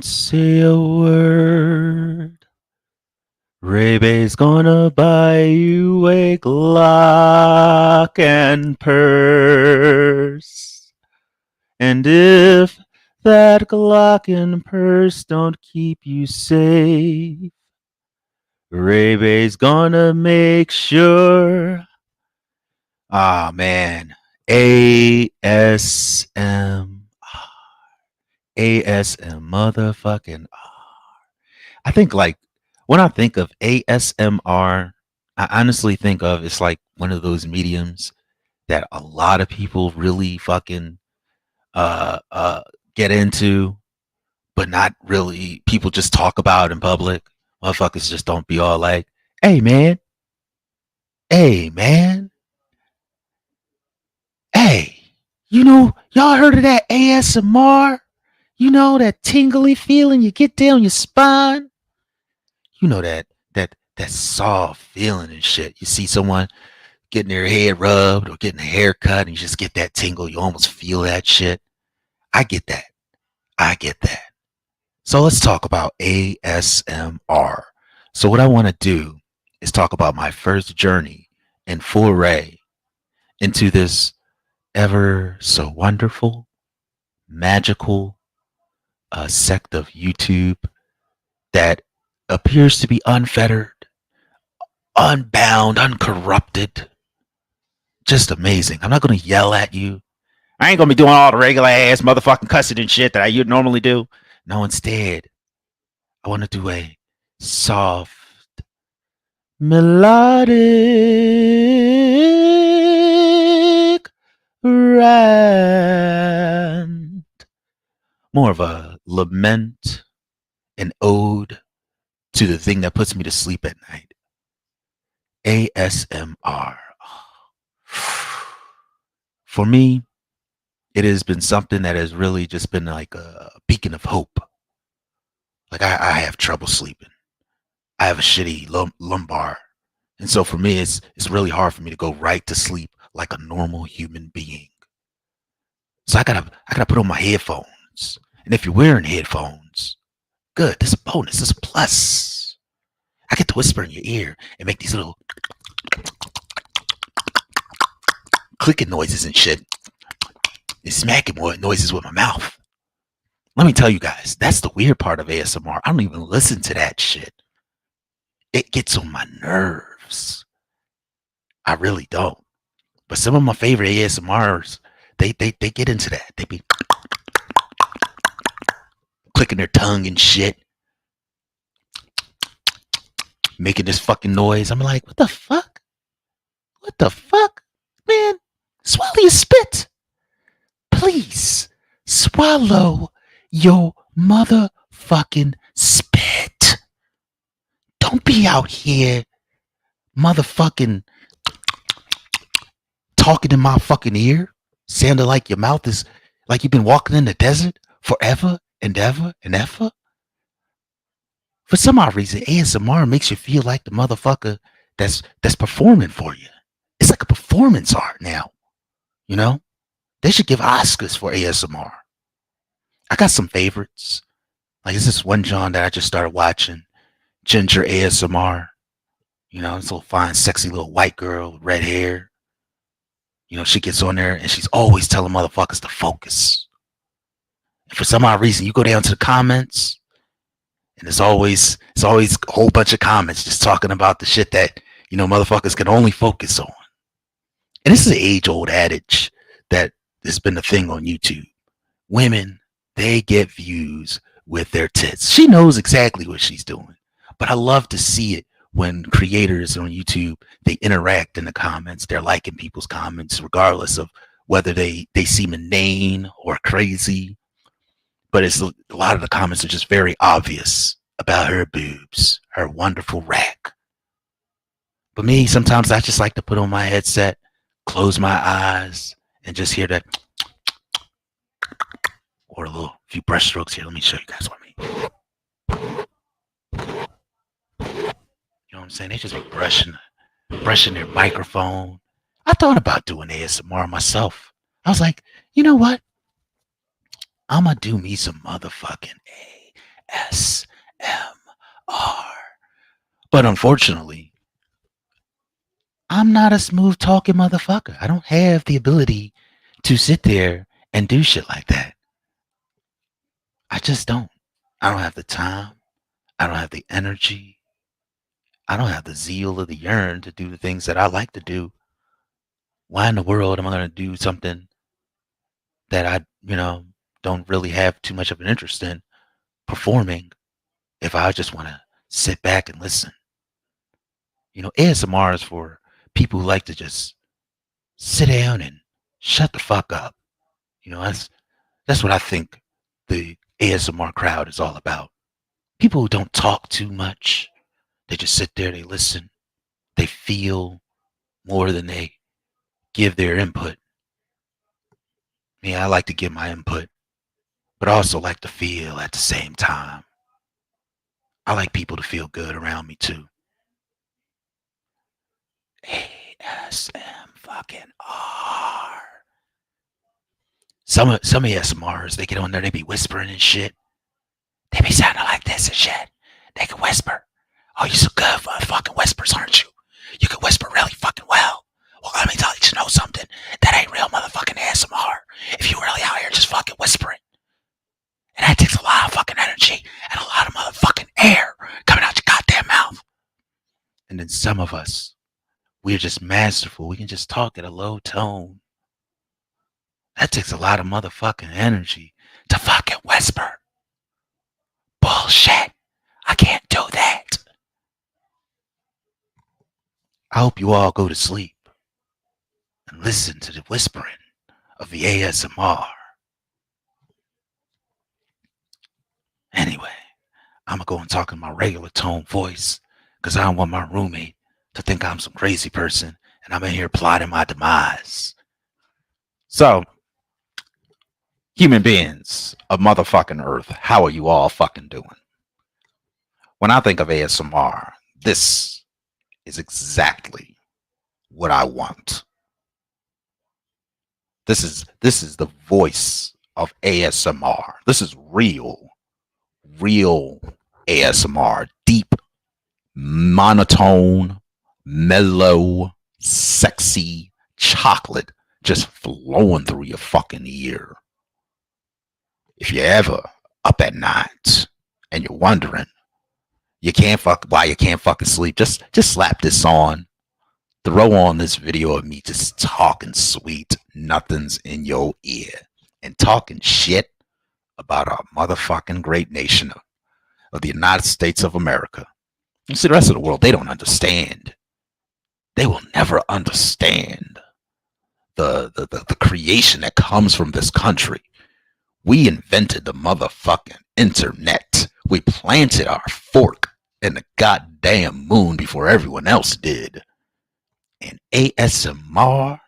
Don't say a word. Ray Bay's gonna buy you a Glock and purse. And if that Glock and purse don't keep you safe, Ray Bay's gonna make sure. Ah, man. ASM. ASM motherfucking. I think like when I think of ASMR, I honestly think of it's like one of those mediums that a lot of people really fucking uh uh get into, but not really people just talk about in public. Motherfuckers just don't be all like, hey man, hey, y'all heard of that ASMR? You know that tingly feeling you get down your spine? You know that soft feeling and shit. You see someone getting their head rubbed or getting a haircut and you just get that tingle. You almost feel that shit. I get that. I get that. So let's talk about ASMR. So what I want to do is talk about my first journey and foray into this ever so wonderful, magical sect of YouTube that appears to be unfettered, unbound, uncorrupted. Just amazing. I'm not going to yell at you. I ain't going to be doing all the regular ass motherfucking cussing and shit that I would normally do. No, instead, I want to do a soft, melodic rant. More of a lament, an ode to the thing that puts me to sleep at night. ASMR. For me, it has been something that has really just been like a beacon of hope. Like I have trouble sleeping. I have a shitty lumbar. And so for me, it's really hard for me to go right to sleep like a normal human being. So I gotta put on my headphones. And if you're wearing headphones, good. This is a bonus. This is a plus. I get to whisper in your ear and make these little clicking noises and shit. And smacking noises with my mouth. Let me tell you guys, that's the weird part of ASMR. I don't even listen to that shit. It gets on my nerves. I really don't. But some of my favorite ASMRs, they get into that. They be clicking their tongue and shit, making this fucking noise. I'm like, what the fuck? What the fuck? Man, swallow your spit. Please swallow your motherfucking spit. Don't be out here motherfucking talking in my fucking ear, sounding like your mouth is like you've been walking in the desert forever and ever and ever. For some odd reason, ASMR makes you feel like the motherfucker that's performing for you. It's like a performance art now. You know? They should give Oscars for ASMR. I got some favorites. Like there's this one John that I just started watching, Ginger ASMR. You know, this little fine, sexy little white girl with red hair. You know, she gets on there and she's always telling motherfuckers to focus. And for some odd reason, you go down to the comments, and it's always a whole bunch of comments just talking about the shit that, you know, motherfuckers can only focus on. And this is an age-old adage that has been a thing on YouTube. Women, they get views with their tits. She knows exactly what she's doing. But I love to see it when creators on YouTube, they interact in the comments. They're liking people's comments regardless of whether they seem inane or crazy. But it's a lot of the comments are just very obvious about her boobs, her wonderful rack. But me, sometimes I just like to put on my headset, close my eyes, and just hear that or a little few brush strokes here. Let me show you guys what I mean. You know what I'm saying? They just be brushing their microphone. I thought about doing ASMR myself. I was like, you know what? I'm gonna do me some motherfucking ASMR. But unfortunately, I'm not a smooth talking motherfucker. I don't have the ability to sit there and do shit like that. I just don't. I don't have the time. I don't have the energy. I don't have the zeal or the yearn to do the things that I like to do. Why in the world am I going to do something that I don't really have too much of an interest in performing if I just want to sit back and listen? ASMR is for people who like to just sit down and shut the fuck up. That's what I think the ASMR crowd is all about. People who don't talk too much. They just sit there, they listen, they feel more than they give their input. I like to give my input, but I also like to feel at the same time. I like people to feel good around me too. ASM fucking R. Some ASMRs, they get on there, they be whispering and shit. They be sounding like this and shit. They can whisper. Oh, you're so good for fucking whispers, aren't you? You can whisper really fucking well. Well, let me tell you know something. That ain't real motherfucking ASMR. If you really out here just fucking whispering. And that takes a lot of fucking energy and a lot of motherfucking air coming out your goddamn mouth. And then some of us, we're just masterful. We can just talk at a low tone. That takes a lot of motherfucking energy to fucking whisper. Bullshit. I can't do that. I hope you all go to sleep and listen to the whispering of the ASMR. Anyway, I'm going to go and talk in my regular tone voice because I don't want my roommate to think I'm some crazy person and I'm in here plotting my demise. So, human beings of motherfucking Earth, how are you all fucking doing? When I think of ASMR, this is exactly what I want. This is the voice of ASMR. This is real ASMR. Deep, monotone, mellow, sexy chocolate just flowing through your fucking ear. If you're ever up at night and you're wondering why you can't fucking sleep, just slap this on. Throw on this video of me just talking sweet nothings in your ear and talking shit about our motherfucking great nation of the United States of America. You see, the rest of the world, they don't understand. They will never understand the creation that comes from this country. We invented the motherfucking internet. We planted our fork in the goddamn moon before everyone else did. And ASMR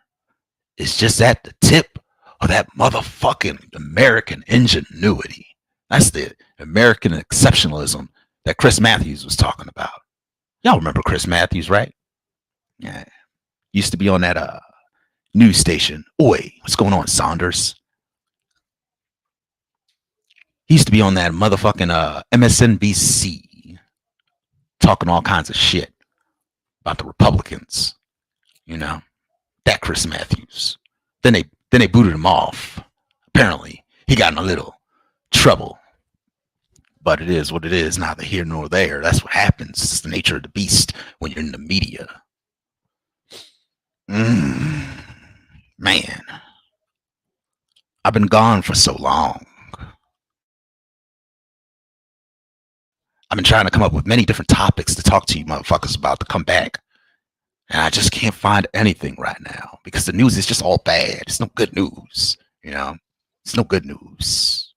is just at the tip of that motherfucking American ingenuity. That's the American exceptionalism that Chris Matthews was talking about. Y'all remember Chris Matthews, right? Yeah. Used to be on that news station. Oi, what's going on, Saunders? He used to be on that motherfucking MSNBC talking all kinds of shit about the Republicans. That Chris Matthews. Then they booted him off. Apparently, he got in a little trouble. But it is what it is, neither here nor there. That's what happens. It's the nature of the beast when you're in the media. Man. I've been gone for so long. I've been trying to come up with many different topics to talk to you motherfuckers about to come back. And I just can't find anything right now because the news is just all bad. It's no good news, It's no good news.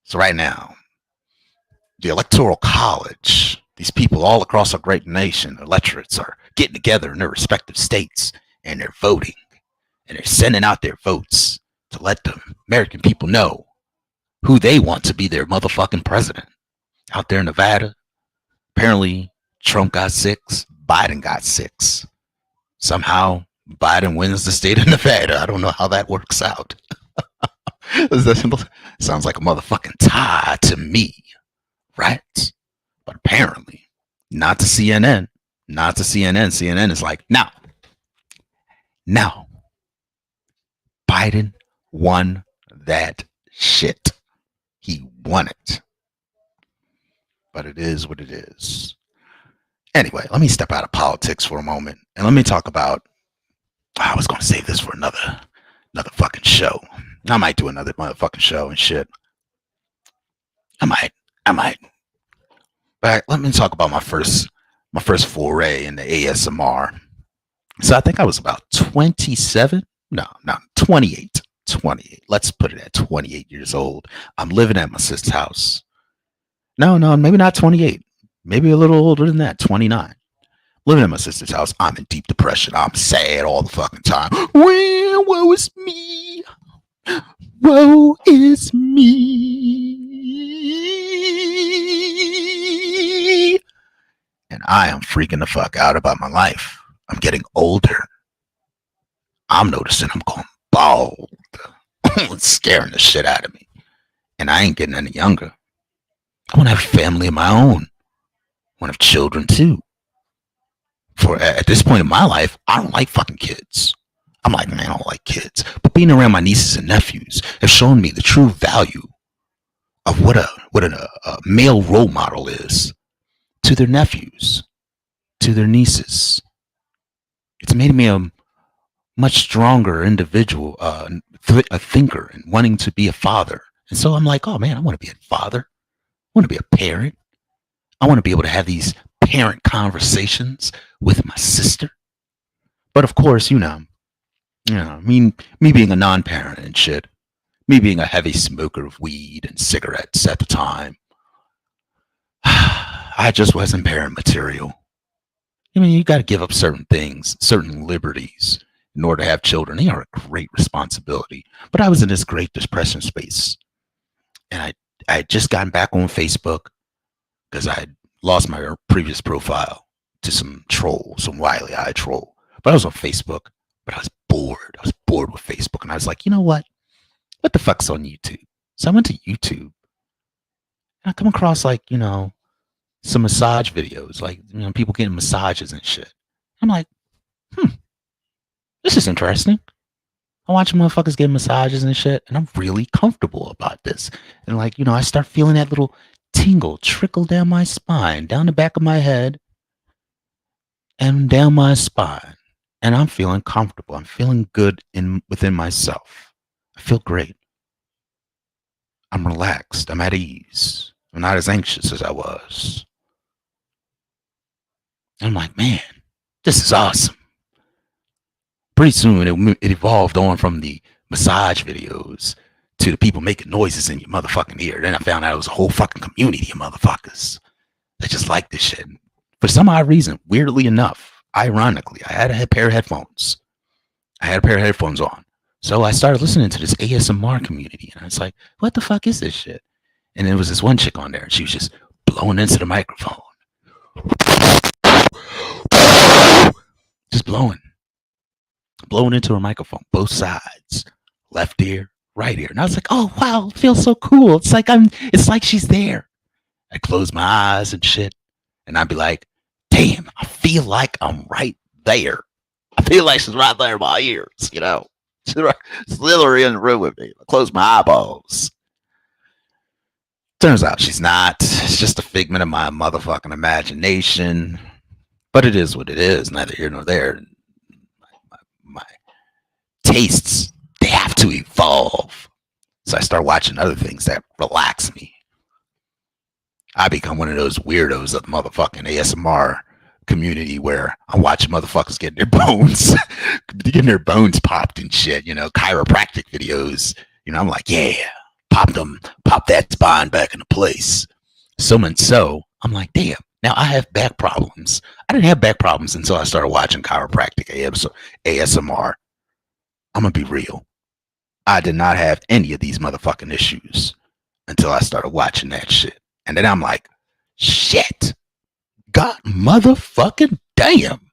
So right now, the Electoral College, these people all across our great nation, electorates, are getting together in their respective states and they're voting. And they're sending out their votes to let the American people know who they want to be their motherfucking president. Out there in Nevada, apparently Trump got 6, Biden got 6. Somehow Biden wins the state of Nevada. I don't know how that works out. Sounds like a motherfucking tie to me. right? But apparently, not to CNN, not to CNN. CNN is like, now, Biden won that shit. He won it. But it is what it is. Anyway, let me step out of politics for a moment and let me talk about. I was going to save this for another fucking show. I might do another motherfucking show and shit. I might. But let me talk about my first foray in the ASMR. So I think I was about 27. No, 28. 28. Let's put it at 28 years old. I'm living at my sister's house. No, maybe not 28. Maybe a little older than that, 29. Living at my sister's house. I'm in deep depression. I'm sad all the fucking time. Woe is me. Woe is me. And I am freaking the fuck out about my life. I'm getting older. I'm noticing I'm going bald. It's scaring the shit out of me. And I ain't getting any younger. I want to have a family of my own. I want to have children too. For at this point in my life, I don't like fucking kids. I'm like, man, I don't like kids. But being around my nieces and nephews have shown me the true value of what a male role model is to their nephews, to their nieces. It's made me a much stronger individual, a thinker, and wanting to be a father. And so I'm like, oh man, I want to be a father. I want to be a parent. I want to be able to have these parent conversations with my sister. But of course, me being a non-parent and shit, me being a heavy smoker of weed and cigarettes at the time, I just wasn't parent material. I mean, you got to give up certain things, certain liberties in order to have children. They are a great responsibility. But I was in this great depression space. And I had just gotten back on Facebook because I had lost my previous profile to some troll, some wily-eyed troll. But I was on Facebook, but I was bored. I was bored with Facebook. And I was like, you know what? What the fuck's on YouTube? So I went to YouTube. And I come across some massage videos, people getting massages and shit. I'm like, this is interesting. I watch motherfuckers get massages and shit, and I'm really comfortable about this. And I start feeling that little tingle trickle down my spine, down the back of my head, and down my spine. And I'm feeling comfortable. I'm feeling good within myself. I feel great. I'm relaxed. I'm at ease. I'm not as anxious as I was. And I'm like, man, this is awesome. Pretty soon it evolved on from the massage videos to the people making noises in your motherfucking ear. Then I found out it was a whole fucking community of motherfuckers that just like this shit. For some odd reason, weirdly enough, ironically, I had a pair of headphones. On. So I started listening to this ASMR community, and I was like, what the fuck is this shit? And there was this one chick on there, and she was just blowing into the microphone. Just blowing into her microphone, both sides, left ear, right ear. And I was like, oh wow, it feels so cool. It's like she's there. I close my eyes and shit, and I'd be like, damn, I feel like I'm right there. I feel like she's right there in my ears, She's right, literally in the room with me. I close my eyeballs. Turns out she's not. It's just a figment of my motherfucking imagination. But it is what it is, neither here nor there. My tastes, they have to evolve. So I start watching other things that relax me. I become one of those weirdos of the motherfucking ASMR community where I'm watching motherfuckers getting their bones popped and shit, chiropractic videos. I'm like, yeah, pop that spine back into place. So I'm like, damn, now I have back problems. I didn't have back problems until I started watching chiropractic ASMR. I'm gonna be real. I did not have any of these motherfucking issues until I started watching that shit. And then I'm like, shit. God motherfucking damn.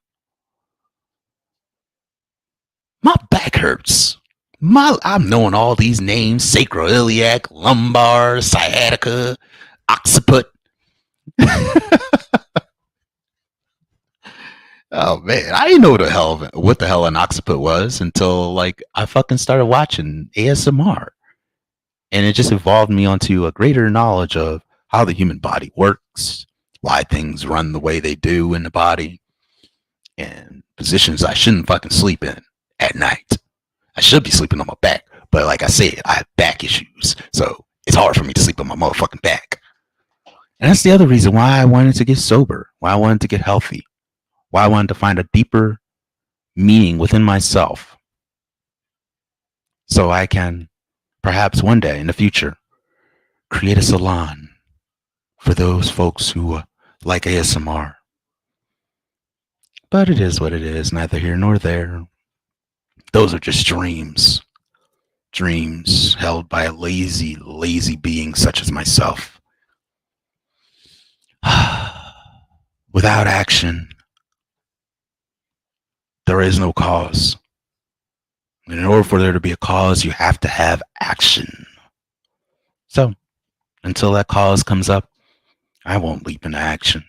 My back hurts. I'm knowing all these names: sacroiliac, lumbar, sciatica, occiput. Oh man, I didn't know what the hell an occiput was until like I fucking started watching ASMR, and it just evolved me onto a greater knowledge of how the human body works, why things run the way they do in the body, and positions I shouldn't fucking sleep in at night. I should be sleeping on my back, but like I said, I have back issues, so it's hard for me to sleep on my motherfucking back. And that's the other reason why I wanted to get sober, why I wanted to get healthy, why I wanted to find a deeper meaning within myself so I can perhaps one day in the future create a salon for those folks who like ASMR. But it is what it is, neither here nor there. Those are just dreams. Dreams held by a lazy, lazy being such as myself. Without action, there is no cause. And in order for there to be a cause, you have to have action. So, until that cause comes up, I won't leap into action.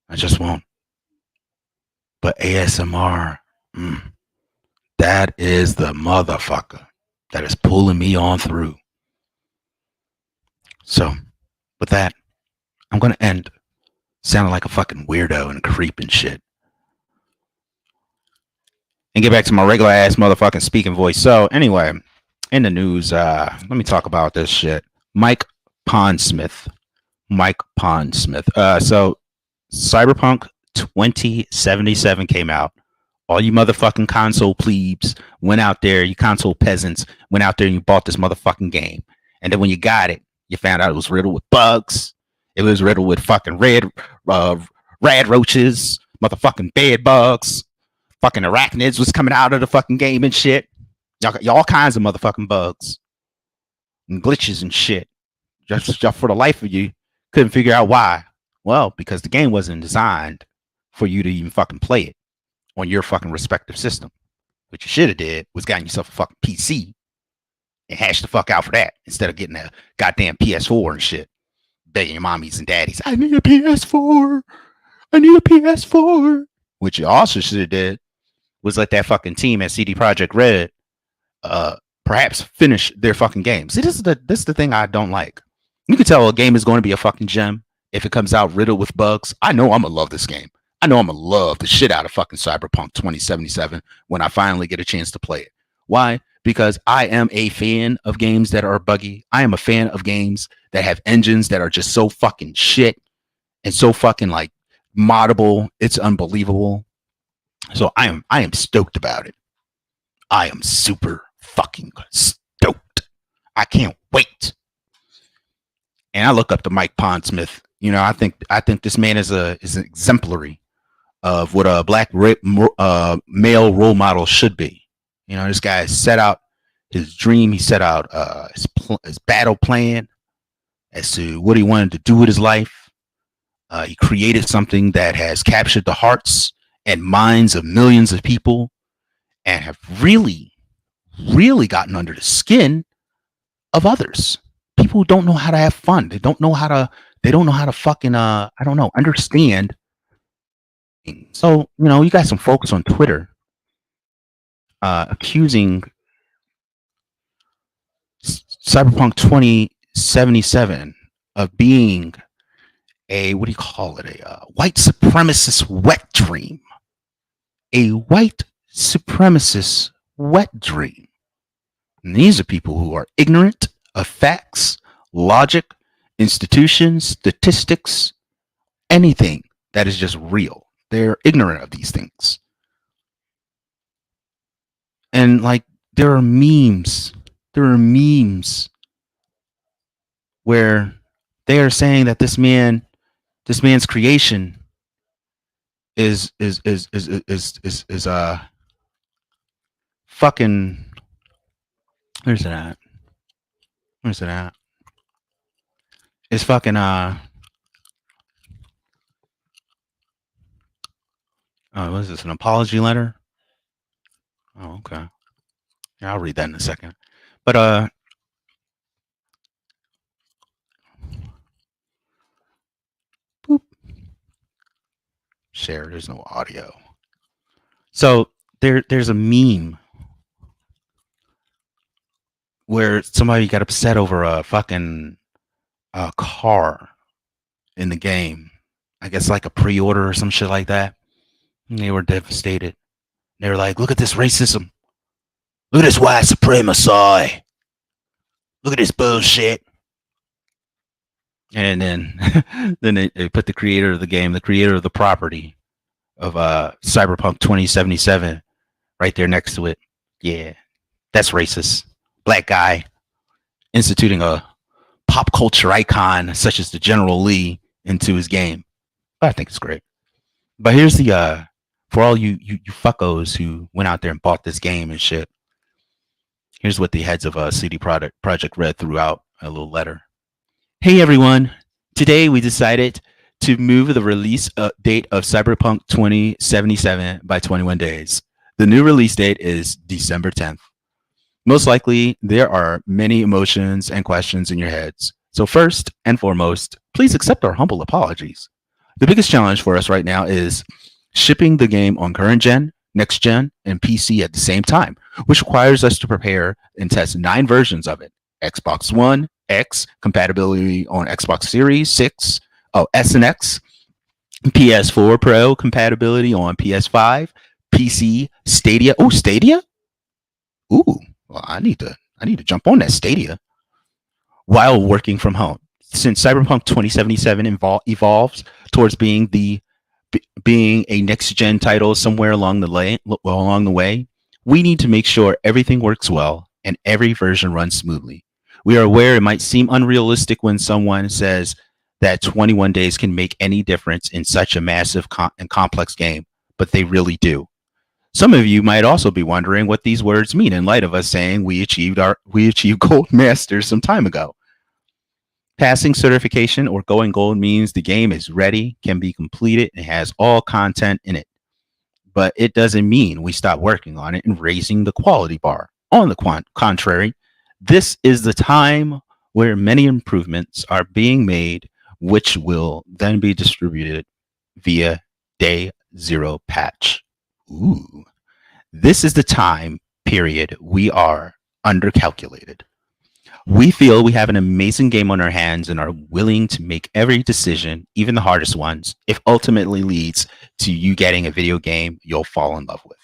I just won't. But ASMR, that is the motherfucker that is pulling me on through. So, with that, I'm going to end sounding like a fucking weirdo and creep and shit. And get back to my regular ass motherfucking speaking voice. So, anyway, in the news, let me talk about this shit. Mike Pondsmith. So, Cyberpunk 2077 came out. All you motherfucking console plebes went out there, you console peasants went out there and you bought this motherfucking game. And then when you got it, you found out it was riddled with bugs. It was riddled with fucking rad roaches, motherfucking bed bugs, fucking arachnids was coming out of the fucking game and shit. Y'all all kinds of motherfucking bugs and glitches and shit. Just for the life of you, couldn't figure out why. Well, because the game wasn't designed for you to even fucking play it on your fucking respective system. What you should have did was gotten yourself a fucking PC and hash the fuck out for that instead of getting a goddamn PS4 and shit. Begging your mommies and daddies, I need a PS4. I need a PS4. What you also should have did was let that fucking team at CD Projekt Red perhaps finish their fucking games. See, this is the thing I don't like. You can tell a game is going to be a fucking gem if it comes out riddled with bugs. I know I'm gonna love this game. I know I'm gonna love the shit out of fucking Cyberpunk 2077 when I finally get a chance to play it. Why? Because I am a fan of games that are buggy. I am a fan of games that have engines that are just so fucking shit and so fucking like moddable. It's unbelievable. So I am stoked about it. I am super fucking stoked. I can't wait. And I look up to Mike Pondsmith. You know, I think this man is an exemplary of what a black male role model should be. You know, this guy set out his dream. He set out his battle plan as to what he wanted to do with his life. He created something that has captured the hearts and minds of millions of people and have really, really gotten under the skin of others. People who don't know how to have fun. They don't know how to fucking I don't know, understand. So, you know, you got some folks on Twitter accusing Cyberpunk 2077 of being a, what do you call it? A white supremacist wet dream. A white supremacist wet dream. And these are people who are ignorant of facts, logic, institutions, statistics, anything that is just real. They're ignorant of these things. And like there are memes where they are saying that this man's creation is fucking, where's it at? Where's it at? It's fucking what is this, an apology letter? Oh, okay. Yeah, I'll read that in a second. But share. There's no audio. So there's a meme where somebody got upset over a fucking car in the game. I guess like a pre-order or some shit like that. And they were devastated. They were like, "Look at this racism. Look at this white supremacy. Look at this bullshit." And then then they put the creator of the game, the creator of the property of Cyberpunk 2077 right there next to it. Yeah, that's racist. Black guy instituting a pop culture icon such as the General Lee into his game. I think it's great. But here's the for all you fuckos who went out there and bought this game and shit. Here's what the heads of CD Projekt Red threw out a little letter. Hey everyone, today we decided to move the release date of Cyberpunk 2077 by 21 days. The new release date is December 10th. Most likely, there are many emotions and questions in your heads. So first and foremost, please accept our humble apologies. The biggest challenge for us right now is shipping the game on current gen, next gen, and PC at the same time, which requires us to prepare and test 9 versions of it. Xbox One, X, compatibility on Xbox Series, 6, S and X, PS4 Pro compatibility on PS5, PC, Stadia. Oh, Stadia? Ooh, well, I need to jump on that Stadia while working from home. Since Cyberpunk 2077 evolves towards being a next gen title somewhere along the way, we need to make sure everything works well and every version runs smoothly. We are aware it might seem unrealistic when someone says that 21 days can make any difference in such a massive and complex game, but they really do. Some of you might also be wondering what these words mean in light of us saying we achieved gold master some time ago. Passing certification or going gold means the game is ready, can be completed, and has all content in it. But it doesn't mean we stop working on it and raising the quality bar. On the contrary, this is the time where many improvements are being made, which will then be distributed via Day Zero patch. Ooh. This is the time period we are undercalculated. We feel we have an amazing game on our hands and are willing to make every decision, even the hardest ones, if ultimately leads to you getting a video game you'll fall in love with.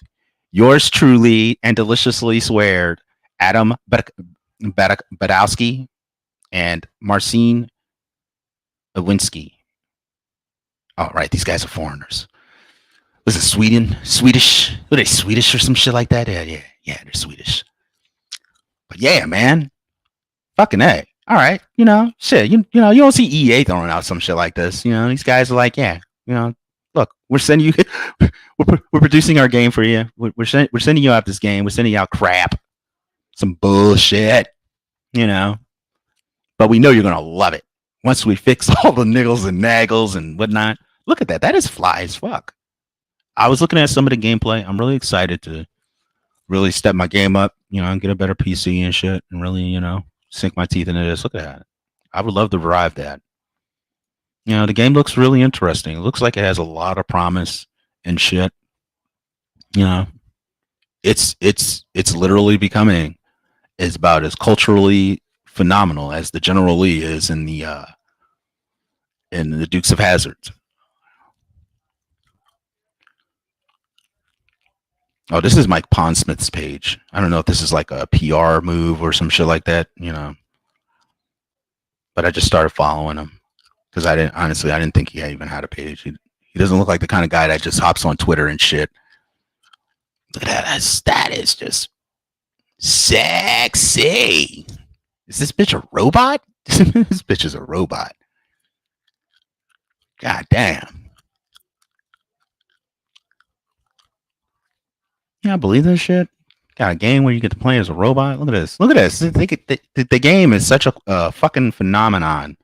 Yours truly and deliciously sweared, Adam Badowski and Marcin Lewinsky. Oh, right, these guys are foreigners. Was it Swedish? Were they Swedish or some shit like that? Yeah, they're Swedish. But yeah, man. Fucking A. All right, shit. You don't see EA throwing out some shit like this. These guys are like, yeah, look, we're sending you, we're producing our game for you. We're sending you out this game. We're sending you out crap, some bullshit, but we know you're gonna love it once we fix all the niggles and naggles and whatnot. Look at that. That is fly as fuck. I was looking at some of the gameplay. I'm really excited to really step my game up, and get a better PC and shit, and really, sink my teeth into this. Look at that. I would love to revive that. The game looks really interesting. It looks like it has a lot of promise and shit. It's literally becoming as about as culturally phenomenal as the General Lee is in the Dukes of Hazzard. Oh, this is Mike Pondsmith's page. I don't know if this is like a PR move or some shit like that, but I just started following him because I didn't think he even had a page. He doesn't look like the kind of guy that just hops on Twitter and shit. Look at that. That is just sexy. Is this bitch a robot? This bitch is a robot. God damn. Yeah, I believe this shit. Got a game where you get to play as a robot. Look at this. Look at this. The game is such a fucking phenomenon.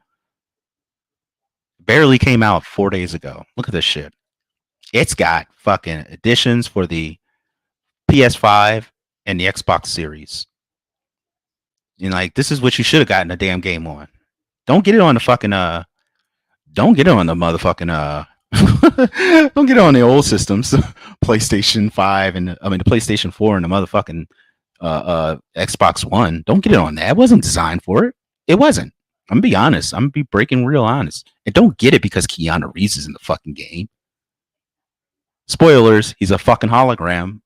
Barely came out 4 days ago. Look at this shit. It's got fucking additions for the PS5 and the Xbox Series. This is what you should have gotten a damn game on. Don't get it on the fucking don't get it on the motherfucking Don't get on the old systems, PlayStation 5 and the PlayStation 4 and the motherfucking Xbox One. Don't get it on that. It wasn't designed for it. It wasn't. I'm gonna be honest. I'm gonna be breaking real honest. And don't get it because Keanu Reeves is in the fucking game. Spoilers, he's a fucking hologram.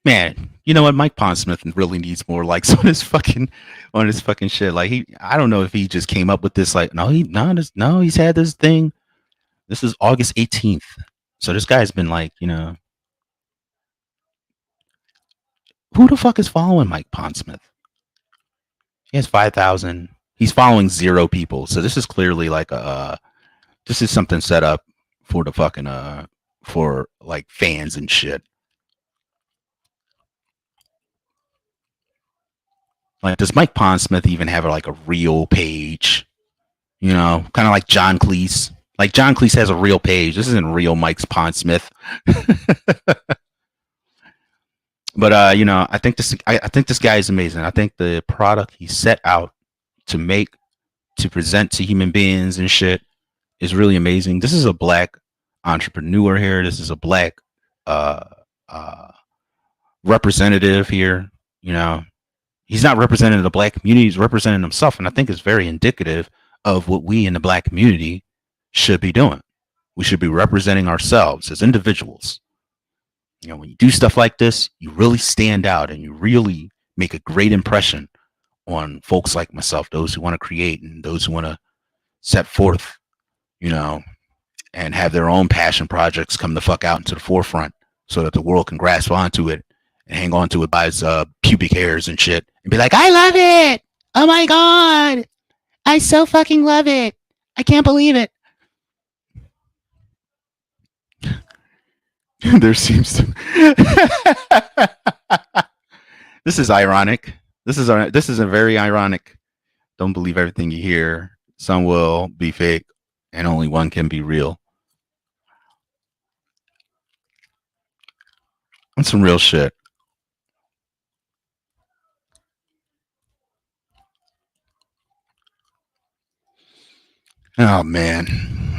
Man, you know what? Mike Pondsmith really needs more likes on his fucking shit. Like I don't know if he just came up with this. Like no, he's had this thing. This is August 18th, so this guy's been like, who the fuck is following Mike Pondsmith? He has 5,000. He's following 0 people, so this is clearly like this is something set up for the fucking for like fans and shit. Like, does Mike Pondsmith even have like a real page? Kind of like John Cleese. Like John Cleese has a real page. This isn't real Mike Pondsmith. But I think this guy is amazing. I think the product he set out to make, to present to human beings and shit is really amazing. This is a black entrepreneur here. This is a black uh, uh, representative here. He's not representing the black community, he's representing himself. And I think it's very indicative of what we in the black community should be doing. We should be representing ourselves as individuals. When you do stuff like this, you really stand out and you really make a great impression on folks like myself, those who want to create and those who want to set forth, and have their own passion projects come the fuck out into the forefront so that the world can grasp onto it and hang on to it by its pubic hairs and shit and be like, I love it. Oh my God. I so fucking love it. I can't believe it. There seems to This is ironic. This is a very ironic. Don't believe everything you hear. Some will be fake and only one can be real. That's some real shit. Oh man,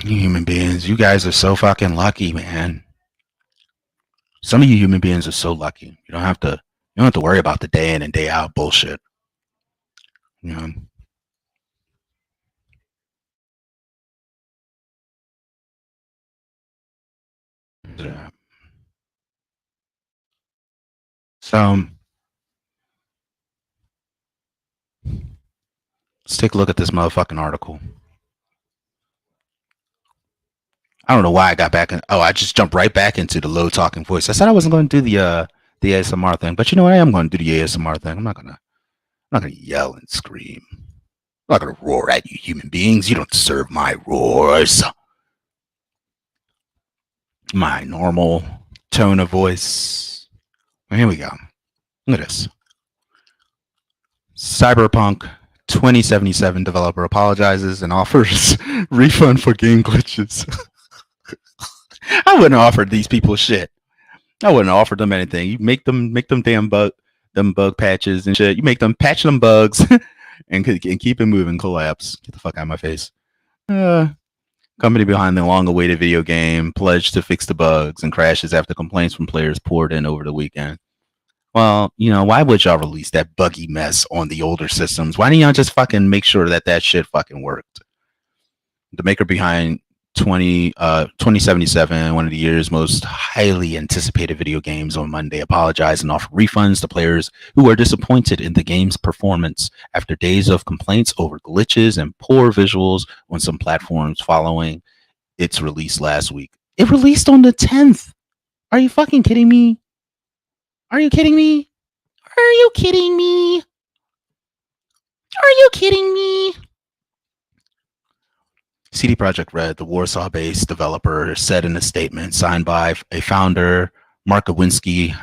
you human beings, you guys are so fucking lucky, man. Some of you human beings are so lucky. You don't have to worry about the day in and day out bullshit. You know. So let's take a look at this motherfucking article. I don't know why I got back in. Oh, I just jumped right back into the low talking voice. I said I wasn't going to do the ASMR thing, but you know what? I am going to do the ASMR thing. I'm not gonna yell and scream. I'm not gonna roar at you, human beings. You don't deserve my roars. My normal tone of voice. Here we go. Look at this. Cyberpunk 2077 developer apologizes and offers refund for game glitches. I wouldn't have offered these people shit. I wouldn't have offered them anything. You make them damn bug patches and shit. You make them patch them bugs and keep it moving. Collapse. Get the fuck out of my face. Company behind the long-awaited video game pledged to fix the bugs and crashes after complaints from players poured in over the weekend. Well, why would y'all release that buggy mess on the older systems? Why didn't y'all just fucking make sure that shit fucking worked? The maker behind 2077, one of the year's most highly anticipated video games, on Monday apologized and offered refunds to players who were disappointed in the game's performance after days of complaints over glitches and poor visuals on some platforms following its release last week. It released on the 10th. Are you fucking kidding me? Are you kidding me? Are you kidding me? Are you kidding me? CD Projekt Red, the Warsaw-based developer, said in a statement signed by a founder, Mark Kawinski,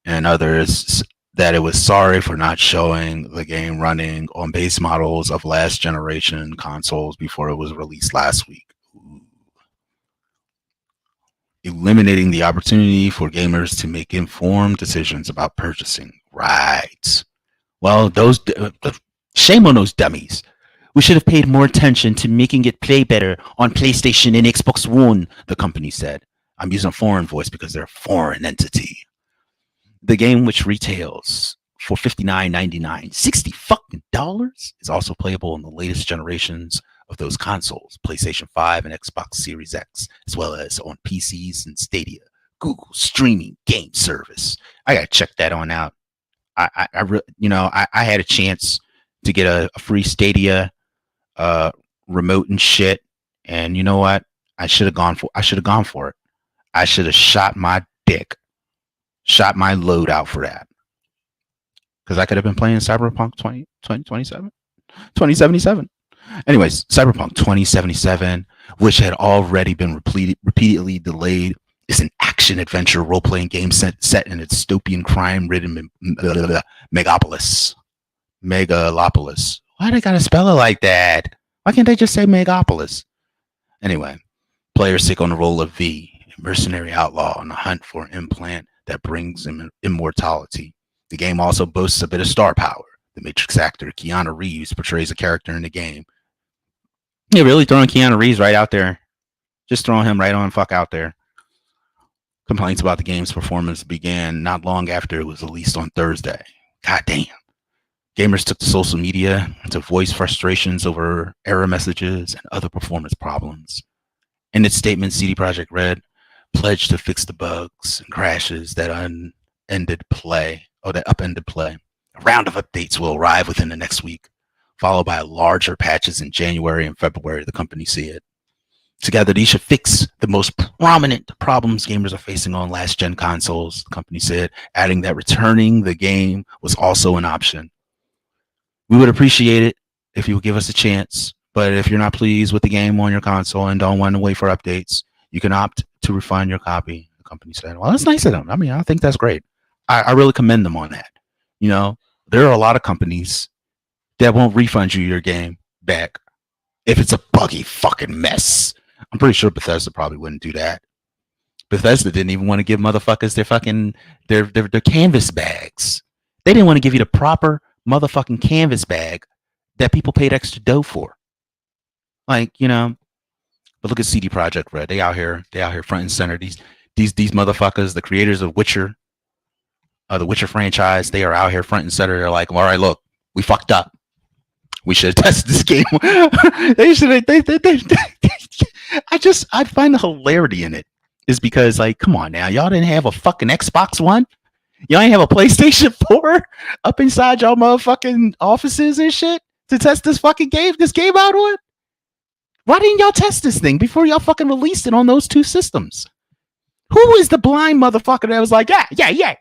and others, that it was sorry for not showing the game running on base models of last generation consoles before it was released last week. Eliminating the opportunity for gamers to make informed decisions about purchasing. Right. Well, Shame on those dummies. We should have paid more attention to making it play better on PlayStation and Xbox One, the company said. I'm using a foreign voice because they're a foreign entity. The game, which retails for $59.99, $60 fucking dollars, is also playable on the latest generations of those consoles, PlayStation 5 and Xbox Series X, as well as on PCs and Stadia, Google streaming game service. I gotta check that on out. I had a chance to get a free Stadia remote and shit, and you know what? I should have gone for it. I should have shot my load out for that, because I could have been playing Cyberpunk 2077. Anyways, Cyberpunk 2077, which had already been repeatedly delayed, is an action-adventure role-playing game set in a dystopian crime-ridden Megalopolis. Why they gotta spell it like that? Why can't they just say Megapolis? Anyway, players take on the role of V, a mercenary outlaw on the hunt for an implant that brings him immortality. The game also boasts a bit of star power. The Matrix actor Keanu Reeves portrays a character in the game. You're really throwing Keanu Reeves right out there. Just throwing him right on fuck out there. Complaints about the game's performance began not long after it was released on Thursday. God damn. Gamers took to social media to voice frustrations over error messages and other performance problems. In its statement, CD Projekt Red pledged to fix the bugs and crashes that upended play. A round of updates will arrive within the next week, followed by larger patches in January and February, the company said. Together, these should fix the most prominent problems gamers are facing on last-gen consoles, the company said, adding that returning the game was also an option. We would appreciate it if you would give us a chance, but if you're not pleased with the game on your console and don't want to wait for updates, you can opt to refund your copy, the company said. Well, that's nice of them. I mean, I think that's great. I really commend them on that. You know, there are a lot of companies that won't refund you your game back if it's a buggy fucking mess. I'm pretty sure Bethesda probably wouldn't do that. Bethesda didn't even want to give motherfuckers their canvas bags. They didn't want to give you the proper motherfucking canvas bag that people paid extra dough for. Like, you know, but look at CD Projekt Red. They out here front and center. These motherfuckers, the creators of Witcher, the Witcher franchise, they are out here front and center. They're like, all right, look, we fucked up. We should have tested this game. I find the hilarity in it is because, like, come on now, y'all didn't have a fucking Xbox One, y'all ain't have a PlayStation 4 up inside y'all motherfucking offices and shit to test this fucking game out on. Why didn't y'all test this thing before y'all fucking released it on those two systems? Who is the blind motherfucker that was like, yeah, guy, yeah,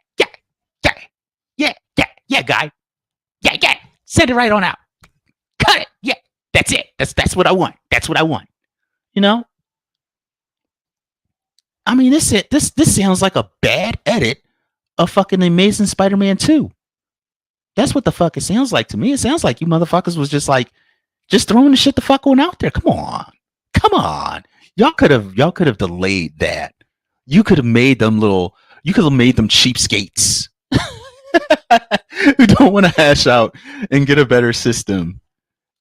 send it right on out. Cut it. Yeah, that's it. That's what I want. That's what I want. You know? I mean, this sounds like a bad edit of fucking Amazing Spider-Man 2. That's what the fuck it sounds like to me. It sounds like you motherfuckers was just throwing the shit the fuck on out there. Come on. Y'all could have delayed that. You could have made them cheapskates who don't want to hash out and get a better system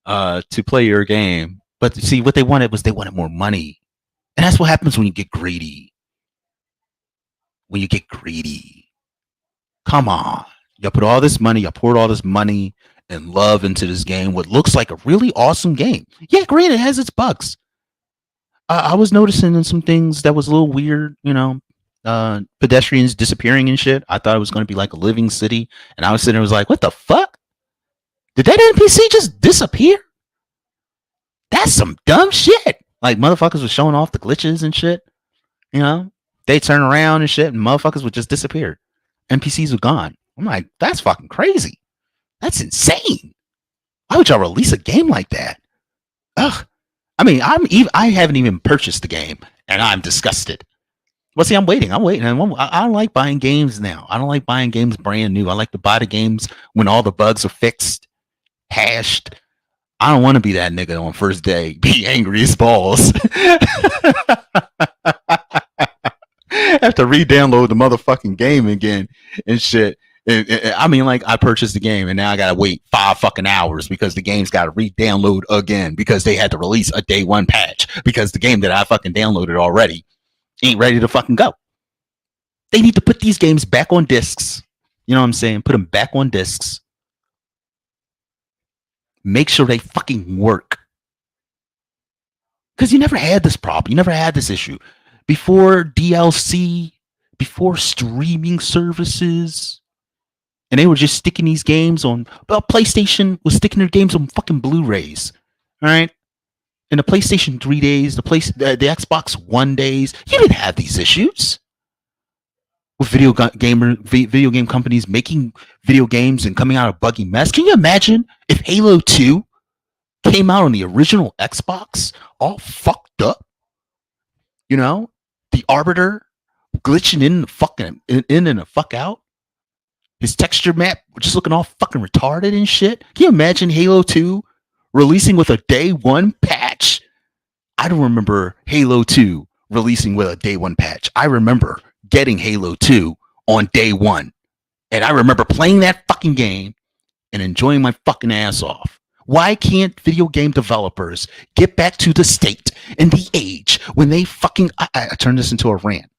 to play your game. But see, what they wanted more money. And that's what happens when you get greedy. Come on. You poured all this money and love into this game, what looks like a really awesome game. Yeah, great, it has its bugs. I was noticing in some things that was a little weird, you know, pedestrians disappearing and shit. I thought it was going to be like a living city. And I was sitting there, was like, what the fuck? Did that NPC just disappear? That's some dumb shit. Like, motherfuckers were showing off the glitches and shit. You know, they turn around and shit, and motherfuckers would just disappear. NPCs were gone. I'm like, that's fucking crazy. That's insane. Why would y'all release a game like that? Ugh. I mean, I haven't even purchased the game, and I'm disgusted. Well, see, I'm waiting. I don't like buying games now. I don't like buying games brand new. I like to buy the games when all the bugs are fixed, hashed. I don't want to be that nigga on first day, be angry as balls. Have to re-download the motherfucking game again and shit. I mean, like, I purchased the game and now I gotta wait 5 fucking hours because the game's gotta re-download again because they had to release a day one patch because the game that I fucking downloaded already ain't ready to fucking go. They need to put these games back on discs. You know what I'm saying? Put them back on discs. Make sure they fucking work. Because you never had this problem. You never had this issue. Before DLC, before streaming services, and they were just sticking these games on. Well, PlayStation was sticking their games on fucking Blu-rays. All right? In the PlayStation 3 days, the Xbox One days, you didn't have these issues with video game companies making video games and coming out of buggy mess. Can you imagine if Halo 2 came out on the original Xbox all fucked up? You know, the Arbiter glitching in the fucking in and the fuck out. His texture map just looking all fucking retarded and shit. Can you imagine Halo 2 releasing with a day one patch? I don't remember Halo 2 releasing with a day one patch. I remember getting Halo 2 on day one. And I remember playing that fucking game and enjoying my fucking ass off. Why can't video game developers get back to the state and the age when they fucking... I turned this into a rant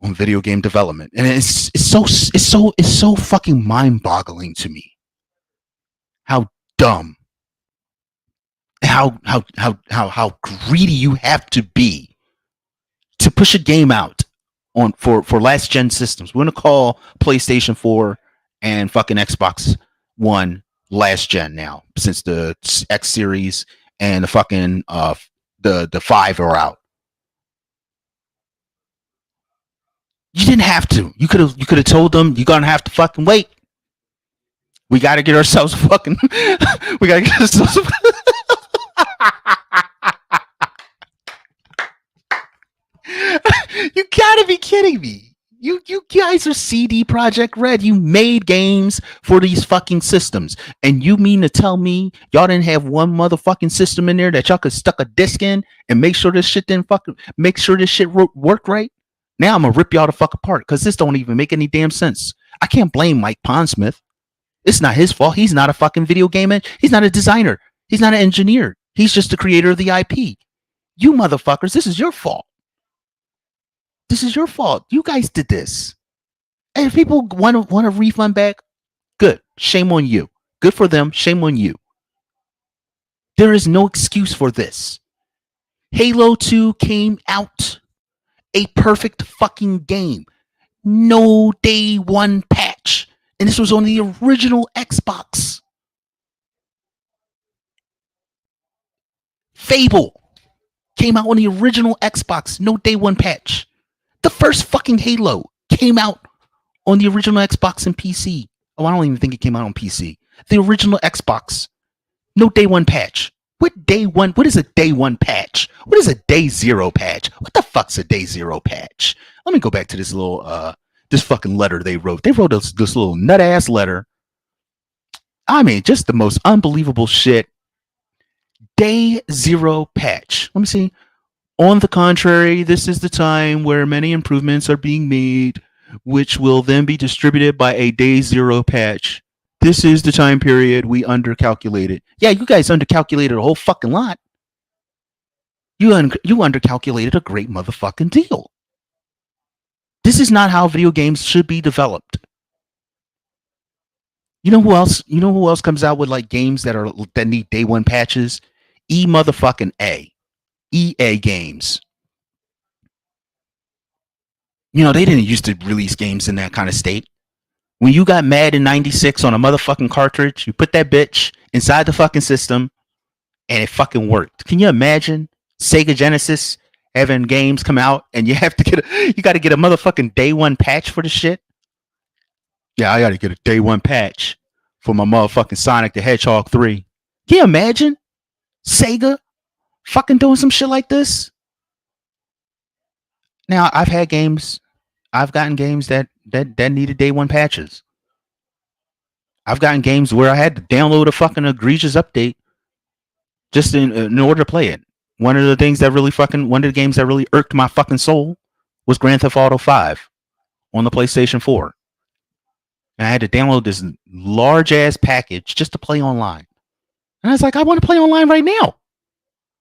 on video game development. And it's so fucking mind-boggling to me how dumb, how greedy you have to be to push a game out on for last gen systems. We're gonna call PlayStation 4 and fucking Xbox One last gen now, since the X series and the fucking the 5 are out. You didn't have to. You could have told them you're gonna have to fucking wait. We gotta get ourselves fucking we gotta get ourselves You gotta be kidding me. You guys are CD Projekt Red. You made games for these fucking systems. And you mean to tell me y'all didn't have one motherfucking system in there that y'all could stuck a disc in and make sure this shit didn't fucking make sure this shit worked right? Now I'm gonna rip y'all the fuck apart because this don't even make any damn sense. I can't blame Mike Pondsmith. It's not his fault. He's not a fucking video game. He's not a designer. He's not an engineer. He's just the creator of the IP. You motherfuckers, this is your fault. This is your fault. You guys did this. And if people want a refund back, good. Shame on you. Good for them. Shame on you. There is no excuse for this. Halo 2 came out. A perfect fucking game. No day one patch. And this was on the original Xbox. Fable came out on the original Xbox. No day one patch. The first fucking Halo came out on the original Xbox and PC. Oh, I don't even think it came out on PC. The original Xbox. No day one patch. What day one? What is a day one patch? What is a day zero patch? What the fuck's a day zero patch? Let me go back to this little this fucking letter they wrote. They wrote this little nut ass letter. I mean, just the most unbelievable shit. Day zero patch. Let me see. On the contrary, this is the time where many improvements are being made, which will then be distributed by a day zero patch. This is the time period we undercalculated. Yeah, you guys undercalculated a whole fucking lot. You undercalculated a great motherfucking deal. This is not how video games should be developed. You know who else? You know who else comes out with like games that need day one patches? Motherfucking A. EA Games. You know, they didn't used to release games in that kind of state. When you got Madden 96 on a motherfucking cartridge, you put that bitch inside the fucking system and it fucking worked. Can you imagine Sega Genesis having games come out and you got to get a motherfucking day one patch for the shit? Yeah, I got to get a day one patch for my motherfucking Sonic the Hedgehog 3. Can you imagine Sega fucking doing some shit like this? Now, I've gotten games that needed day one patches. I've gotten games where I had to download a fucking egregious update just in order to play it. One of the games that really irked my fucking soul was Grand Theft Auto 5 on the PlayStation 4. And I had to download this large ass package just to play online. And I was like, I want to play online right now.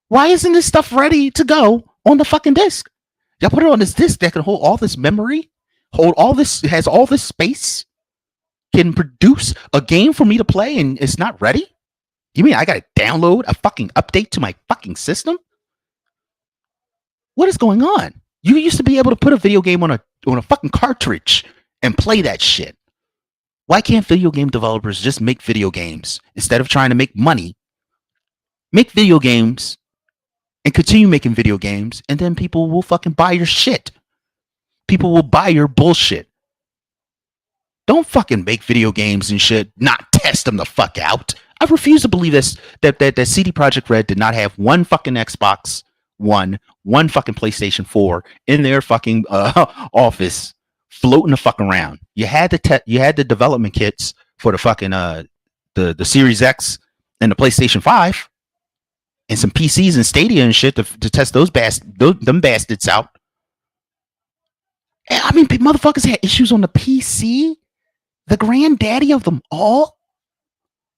Why isn't this stuff ready to go on the fucking disc? Y'all put it on this disc that can hold all this memory, hold all this, has all this space, can produce a game for me to play, and it's not ready? You mean I gotta download a fucking update to my fucking system? What is going on? You used to be able to put a video game on a fucking cartridge and play that shit. Why can't video game developers just make video games instead of trying to make money? Make video games and continue making video games, and then people will fucking buy your shit. People will buy your bullshit. Don't fucking make video games and shit, not test them the fuck out. I refuse to believe this that CD Projekt Red did not have one fucking Xbox One, one fucking PlayStation 4 in their fucking office floating the fuck around. You had the development kits for the fucking the Series X and the PlayStation 5 and some PCs and Stadia and shit to test them bastards out. I mean, motherfuckers had issues on the PC. The granddaddy of them all.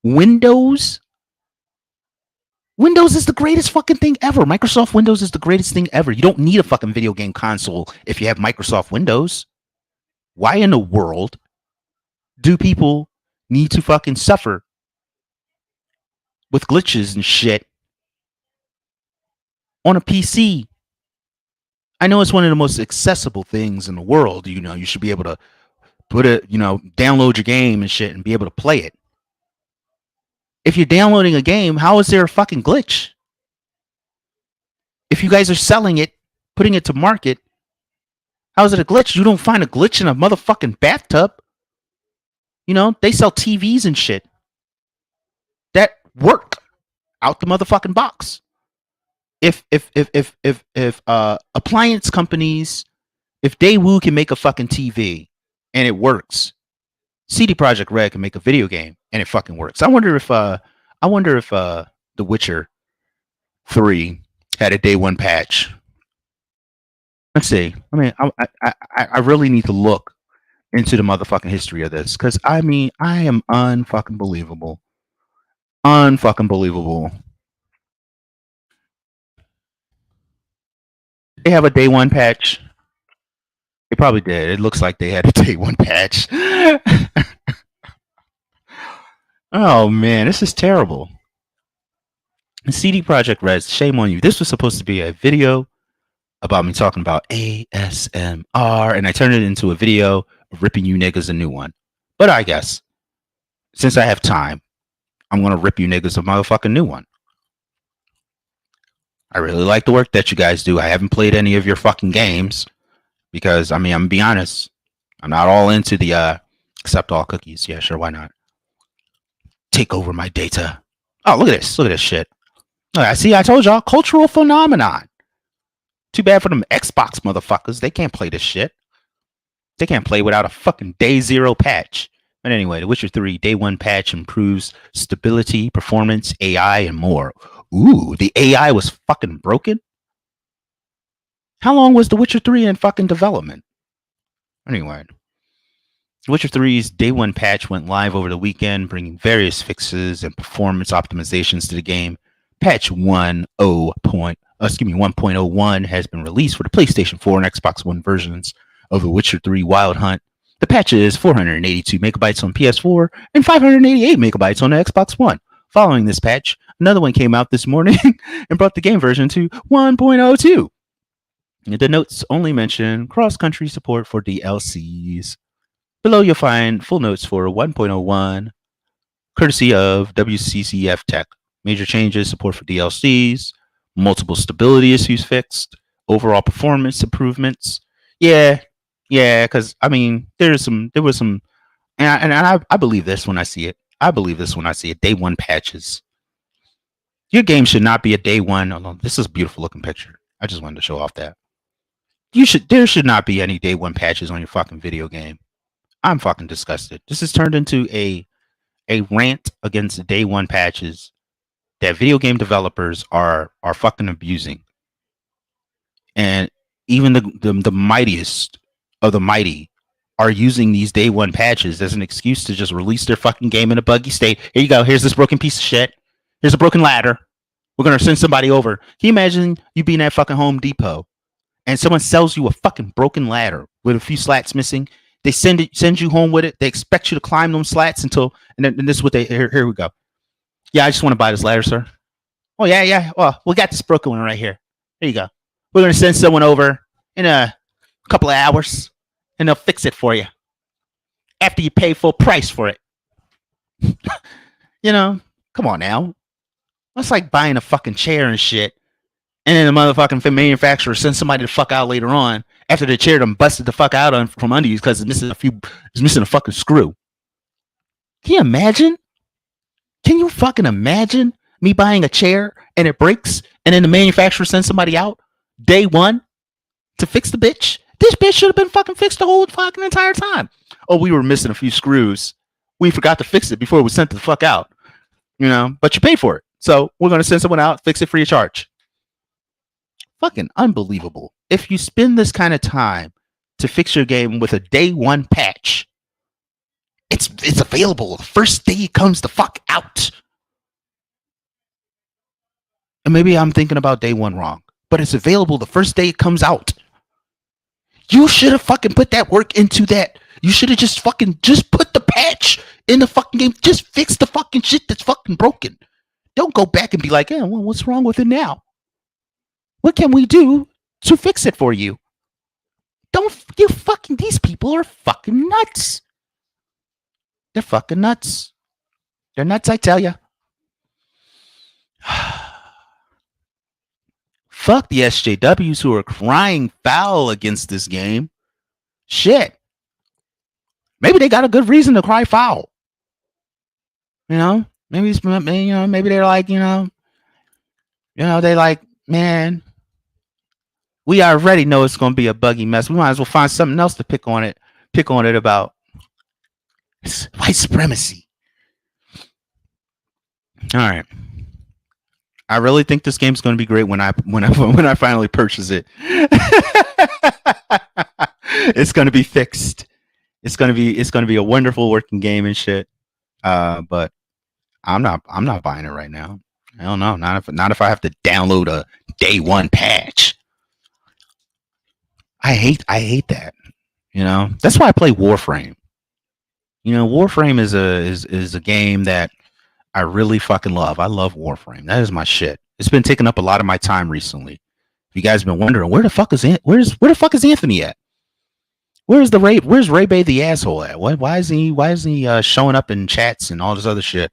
Windows is the greatest fucking thing ever. Microsoft Windows is the greatest thing ever. You don't need a fucking video game console if you have Microsoft Windows. Why in the world do people need to fucking suffer with glitches and shit on a PC? I know it's one of the most accessible things in the world. You know, you should be able to download your game and shit and be able to play it. If you're downloading a game, how is there a fucking glitch? If you guys are selling it, putting it to market, how is it a glitch? You don't find a glitch in a motherfucking bathtub. You know, they sell TVs and shit that work out the motherfucking box. If appliance companies, if Daewoo can make a fucking TV and it works, CD Projekt Red can make a video game and it fucking works. I wonder if The Witcher 3 had a day one patch. Let's see. I mean, I really need to look into the motherfucking history of this, because I mean, I am unfucking believable. Unfucking believable. They have a day one patch. They probably did. It looks like they had a day one patch. Oh man, this is terrible. CD Projekt Red, shame on you. This was supposed to be a video about me talking about ASMR, and I turned it into a video of ripping you niggas a new one. But I guess, since I have time, I'm gonna rip you niggas a motherfucking new one. I really like the work that you guys do. I haven't played any of your fucking games because, I mean, I'm gonna be honest, I'm not all into the accept all cookies. Yeah, sure, why not? Take over my data. Oh, look at this. Look at this shit. I see. I told y'all, cultural phenomenon. Too bad for them Xbox motherfuckers. They can't play this shit. They can't play without a fucking day zero patch. But anyway, The Witcher 3 day one patch improves stability, performance, AI, and more. Ooh, the AI was fucking broken? How long was The Witcher 3 in fucking development? Anyway, The Witcher 3's day one patch went live over the weekend, bringing various fixes and performance optimizations to the game. Patch 1.01 has been released for the PlayStation 4 and Xbox One versions of The Witcher 3 Wild Hunt. The patch is 482 megabytes on PS4 and 588 megabytes on the Xbox One. Following this patch, another one came out this morning and brought the game version to 1.02. The notes only mention cross-country support for DLCs. Below you'll find full notes for 1.01, courtesy of WCCF Tech. Major changes, support for DLCs, multiple stability issues fixed, overall performance improvements. Yeah, because I mean, there was some, and I believe this when I see it. I believe this when I see it. Day one patches. Your game should not be a day one. Although this is a beautiful looking picture. I just wanted to show off that. There should not be any day one patches on your fucking video game. I'm fucking disgusted. This has turned into a rant against day one patches that video game developers are fucking abusing. And even the mightiest of the mighty are using these day one patches as an excuse to just release their fucking game in a buggy state. Here you go. Here's this broken piece of shit. Here's a broken ladder. We're gonna send somebody over. Can you imagine you being at fucking Home Depot and someone sells you a fucking broken ladder with a few slats missing? They send you home with it. They expect you to climb them slats until, and this is what they, here we go. Yeah, I just want to buy this ladder, sir. Oh, yeah. Well, we got this broken one right here. There you go. We're going to send someone over in a couple of hours, and they'll fix it for you after you pay full price for it. You know, come on now. That's like buying a fucking chair and shit, and then the motherfucking manufacturer sends somebody the fuck out later on after the chair done busted the fuck out from under you because it's missing a fucking screw. Can you imagine? Can you fucking imagine me buying a chair and it breaks and then the manufacturer sends somebody out day one to fix the bitch? This bitch should have been fucking fixed the whole fucking entire time. Oh, we were missing a few screws. We forgot to fix it before it was sent the fuck out. You know, but you pay for it. So we're going to send someone out, fix it free of charge. Fucking unbelievable. If you spend this kind of time to fix your game with a day one patch, it's available the first day it comes the fuck out. And maybe I'm thinking about day one wrong, but it's available the first day it comes out. You should have fucking put that work into that. You should have just put the patch in the fucking game. Just fix the fucking shit that's fucking broken. Don't go back and be like, well, what's wrong with it now? What can we do to fix it for you? These people are fucking nuts. They're fucking nuts. They're nuts, I tell you. Fuck the SJWs who are crying foul against this game. Shit. Maybe they got a good reason to cry foul. You know? Maybe they're like, they like, man, we already know it's going to be a buggy mess. We might as well find something else to pick on it about. It's white supremacy. All right. I really think this game's going to be great when I finally purchase it. It's going to be fixed. It's going to be a wonderful working game and shit. But I'm not buying it right now. I don't know. Not if I have to download a day one patch. I hate that. That's why I play Warframe. Warframe is a game that I really fucking love. I love Warframe. That is my shit. It's been taking up a lot of my time recently. If you guys have been wondering, where the fuck is Anthony at? Where's Ray Bay the asshole at? Why is he showing up in chats and all this other shit?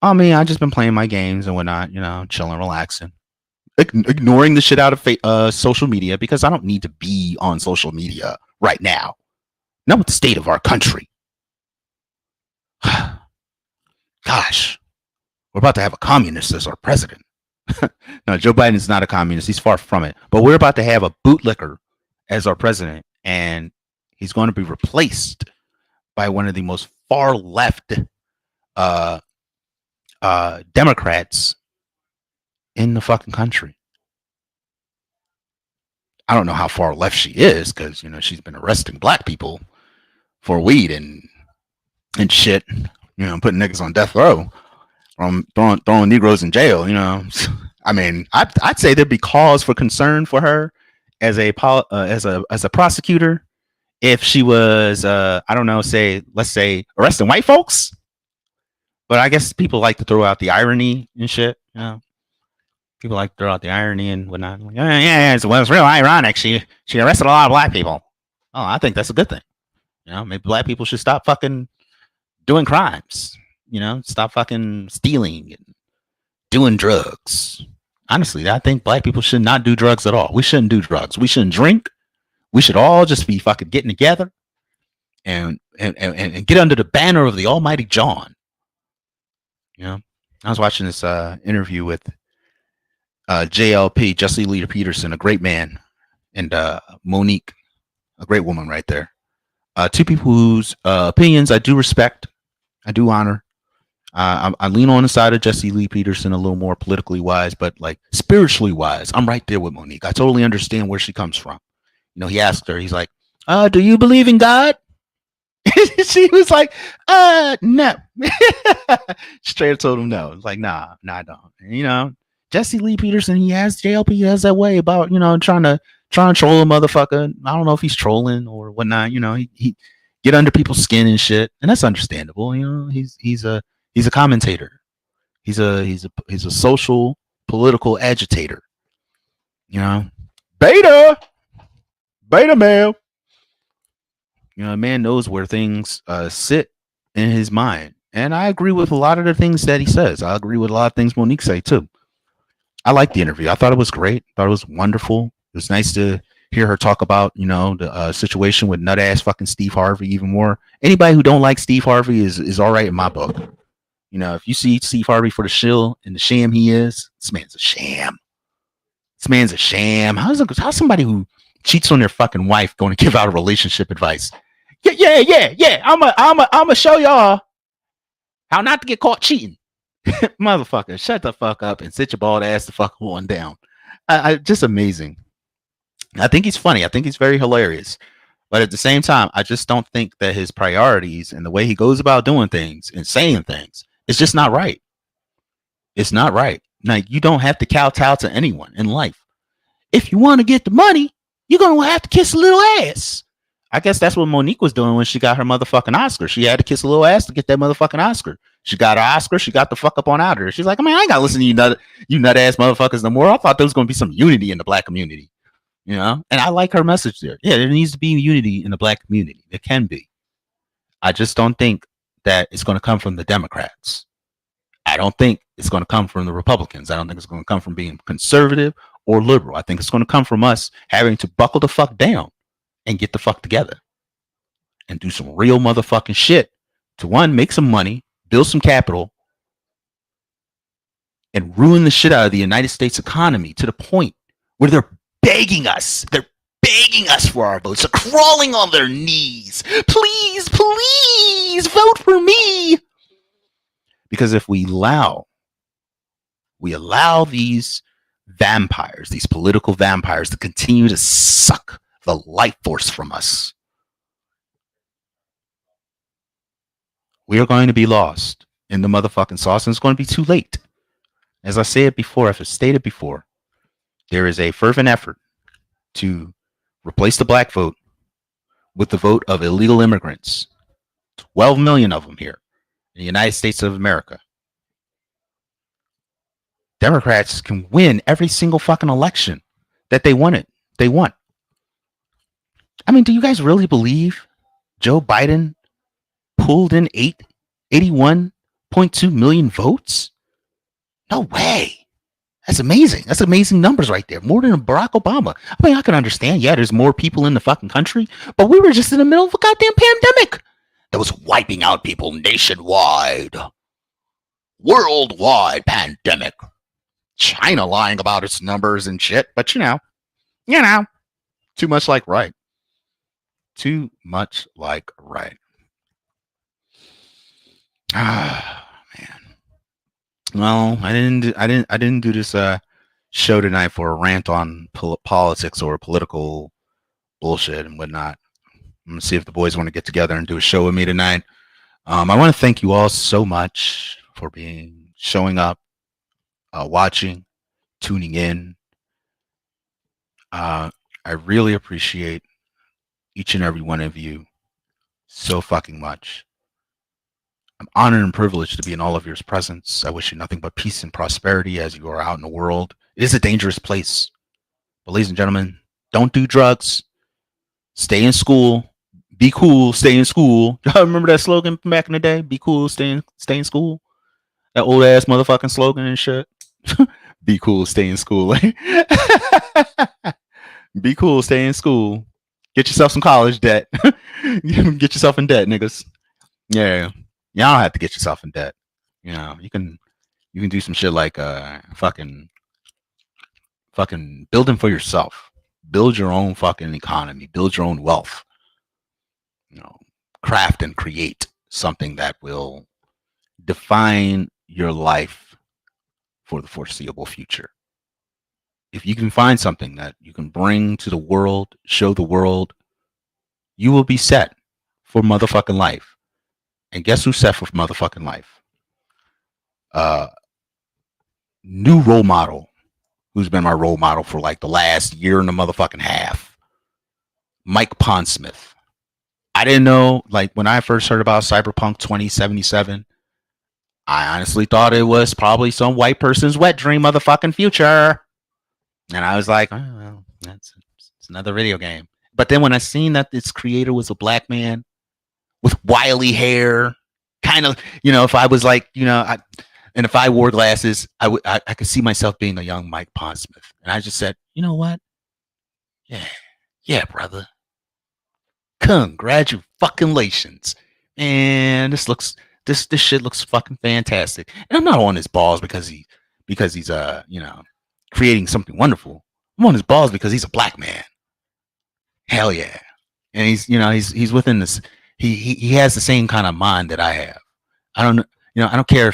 I mean, I just been playing my games and whatnot, chilling, relaxing, ignoring the shit out of social media because I don't need to be on social media right now. Not with the state of our country. Gosh, we're about to have a communist as our president. No, Joe Biden is not a communist. He's far from it. But we're about to have a bootlicker as our president, and he's going to be replaced by one of the most far left Democrats in the fucking country. I don't know how far left she is because she's been arresting black people for weed and shit. Putting niggas on death row, throwing Negroes in jail. I mean, I'd say there'd be cause for concern for her as a prosecutor if she was, I don't know, let's say arresting white folks. But I guess people like to throw out the irony and shit. People like to throw out the irony and whatnot. Yeah. It's real ironic. She arrested a lot of black people. Oh, I think that's a good thing. Maybe black people should stop fucking doing crimes, stop fucking stealing and doing drugs. Honestly, I think black people should not do drugs at all. We shouldn't do drugs. We shouldn't drink. We should all just be fucking getting together and get under the banner of the almighty John. I was watching this interview with JLP, Jesse Lee Peterson, a great man, and Monique, a great woman right there. Two people whose opinions I do respect. I do honor. I lean on the side of Jesse Lee Peterson a little more politically wise, but like spiritually wise, I'm right there with Monique. I totally understand where she comes from. He asked her, he's like, do you believe in God? She was like, no. Straight up told him no. It's like, nah, I don't. And, Jesse Lee Peterson, JLP has that way about, trying to troll a motherfucker. I don't know if he's trolling or whatnot. He get under people's skin and shit, and that's understandable. He's a commentator. He's a social political agitator. Beta, beta male. A man knows where things sit in his mind. And I agree with a lot of the things that he says. I agree with a lot of things Monique say too. I liked the interview. I thought it was great. I thought it was wonderful. It was nice to hear her talk about, the situation with nut ass fucking Steve Harvey even more. Anybody who don't like Steve Harvey is all right in my book. If you see Steve Harvey for the shill and the sham he is, this man's a sham. This man's a sham. How's somebody who cheats on their fucking wife going to give out a relationship advice? Yeah. I'ma show y'all how not to get caught cheating. Motherfucker, shut the fuck up and sit your bald ass the fuck on down. I just amazing. I think he's funny. I think he's very hilarious. But at the same time, I just don't think that his priorities and the way he goes about doing things and saying things is just not right. It's not right. Now, you don't have to kowtow to anyone in life. If you want to get the money, you're going to have to kiss a little ass. I guess that's what Monique was doing when she got her motherfucking Oscar. She had to kiss a little ass to get that motherfucking Oscar. She got her Oscar. She got the fuck up on out of her. She's like, I ain't got to listen to you nut ass motherfuckers no more. I thought there was going to be some unity in the black community. And I like her message there. Yeah, there needs to be unity in the black community. There can be. I just don't think that it's going to come from the Democrats. I don't think it's going to come from the Republicans. I don't think it's going to come from being conservative or liberal. I think it's going to come from us having to buckle the fuck down and get the fuck together and do some real motherfucking shit to, one, make some money, build some capital, and ruin the shit out of the United States economy to the point where they're begging us. They're begging us for our votes. They're crawling on their knees. Please, please vote for me. Because if we allow these vampires, these political vampires, to continue to suck the life force from us, we are going to be lost in the motherfucking sauce, and it's going to be too late. As I said before, I've stated before, there is a fervent effort to replace the black vote with the vote of illegal immigrants. 12 million of them here in the United States of America. Democrats can win every single fucking election that they want. Do you guys really believe Joe Biden pulled in 81.2 million votes? No way. That's amazing. That's amazing numbers right there. More than Barack Obama. I can understand. Yeah, there's more people in the fucking country, but we were just in the middle of a goddamn pandemic that was wiping out people nationwide. Worldwide pandemic. China lying about its numbers and shit, but too much like right. Too much like right. Ah, man. Well, I didn't do this show tonight for a rant on politics or political bullshit and whatnot. I'm gonna see if the boys want to get together and do a show with me tonight. I want to thank you all so much for showing up, watching, tuning in. I really appreciate each and every one of you so fucking much. I'm honored and privileged to be in all of your presence. I wish you nothing but peace and prosperity as you are out in the world. It is a dangerous place. But ladies and gentlemen, don't do drugs. Stay in school. Be cool. Stay in school. Y'all remember that slogan from back in the day? Be cool. Stay in school. That old ass motherfucking slogan and shit. Be cool. Stay in school. Be cool. Stay in school. Get yourself some college debt. Get yourself in debt, niggas. Yeah. Y'all don't have to get yourself in debt. You can do some shit like fucking building for yourself. Build your own fucking economy. Build your own wealth. Craft and create something that will define your life for the foreseeable future. If you can find something that you can bring to the world, show the world, you will be set for motherfucking life. And guess who's set for motherfucking life? New role model, who's been my role model for like the last year and a motherfucking half. Mike Pondsmith. I didn't know, like, when I first heard about Cyberpunk 2077, I honestly thought it was probably some white person's wet dream motherfucking future. And I was like, oh, well, it's another video game. But then when I seen that its creator was a black man with wily hair, kind of, if I was like, and if I wore glasses, I could see myself being a young Mike Pondsmith. And I just said, you know what? Yeah, brother. Congratulations. And this shit looks fucking fantastic. And I'm not on his balls because he's creating something wonderful. I'm on his balls because he's a black man. Hell yeah. And he's within this. He has the same kind of mind that I have. I don't care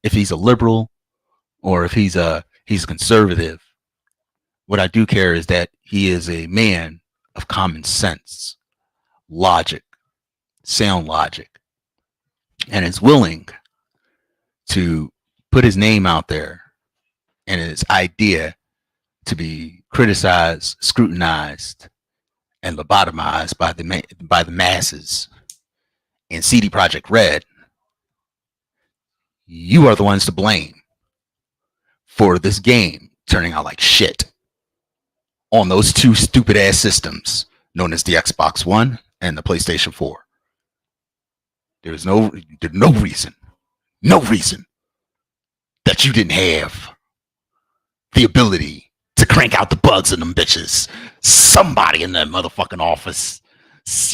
if he's a liberal or if he's a conservative. What I do care is that he is a man of common sense, logic, sound logic, and is willing to put his name out there and his idea to be criticized, scrutinized, and lobotomized by the masses. And CD Projekt Red, you are the ones to blame for this game turning out like shit on those two stupid ass systems known as the Xbox One and the PlayStation 4. There's no reason that you didn't have the ability to crank out the bugs in them bitches. Somebody in that motherfucking office,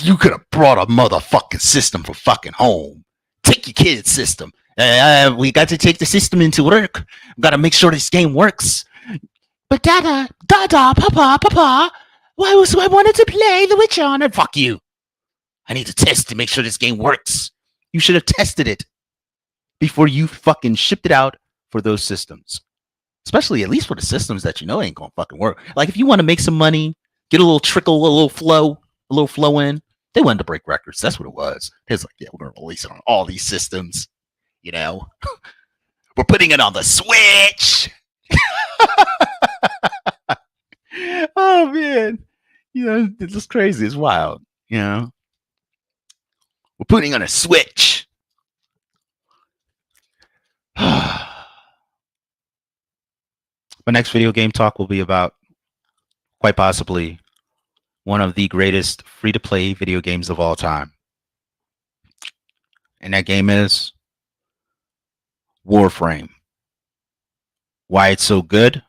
you could have brought a motherfucking system for fucking home. Take your kid's system. We got to take the system into work. We got to make sure this game works. But Dada, Papa, I wanted to play The Witcher on it. Fuck you. I need to test to make sure this game works. You should have tested it before you fucking shipped it out for those systems. Especially at least for the systems that ain't gonna fucking work. Like if you want to make some money, get a little trickle, a little flow in. They wanted to break records. That's what it was. It's like, yeah, we're gonna release it on all these systems. We're putting it on the Switch. Oh man, it's just crazy. It's wild. We're putting on a Switch. My next video game talk will be about quite possibly one of the greatest free-to-play video games of all time. And that game is Warframe. Why it's so good,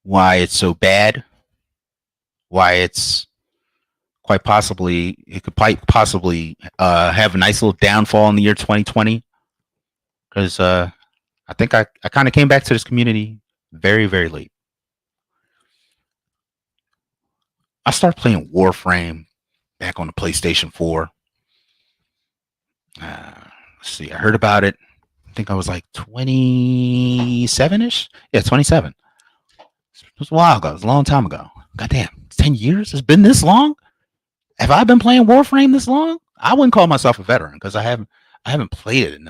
why it's so bad, why it's quite possibly have a nice little downfall in the year 2020. Because I think I kind of came back to this community very, very late. I started playing Warframe back on the PlayStation 4. Let's see, I heard about it. I think I was like 27-ish. Yeah, 27. It was a while ago. It was a long time ago. Goddamn, 10 years? It's been this long? Have I been playing Warframe this long? I wouldn't call myself a veteran because I haven't played it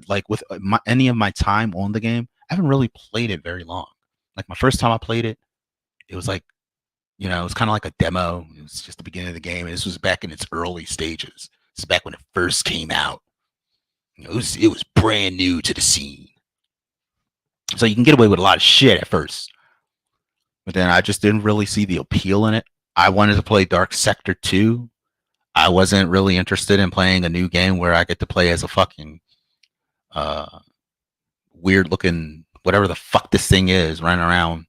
like with any of my time on the game. I haven't really played it very long. Like my first time I played it, it was like, it was kind of like a demo. It was just the beginning of the game. And this was back in its early stages. This is back when it first came out. It was brand new to the scene. So you can get away with a lot of shit at first. But then I just didn't really see the appeal in it. I wanted to play Dark Sector 2. I wasn't really interested in playing a new game where I get to play as a fucking weird looking, whatever the fuck this thing is, running around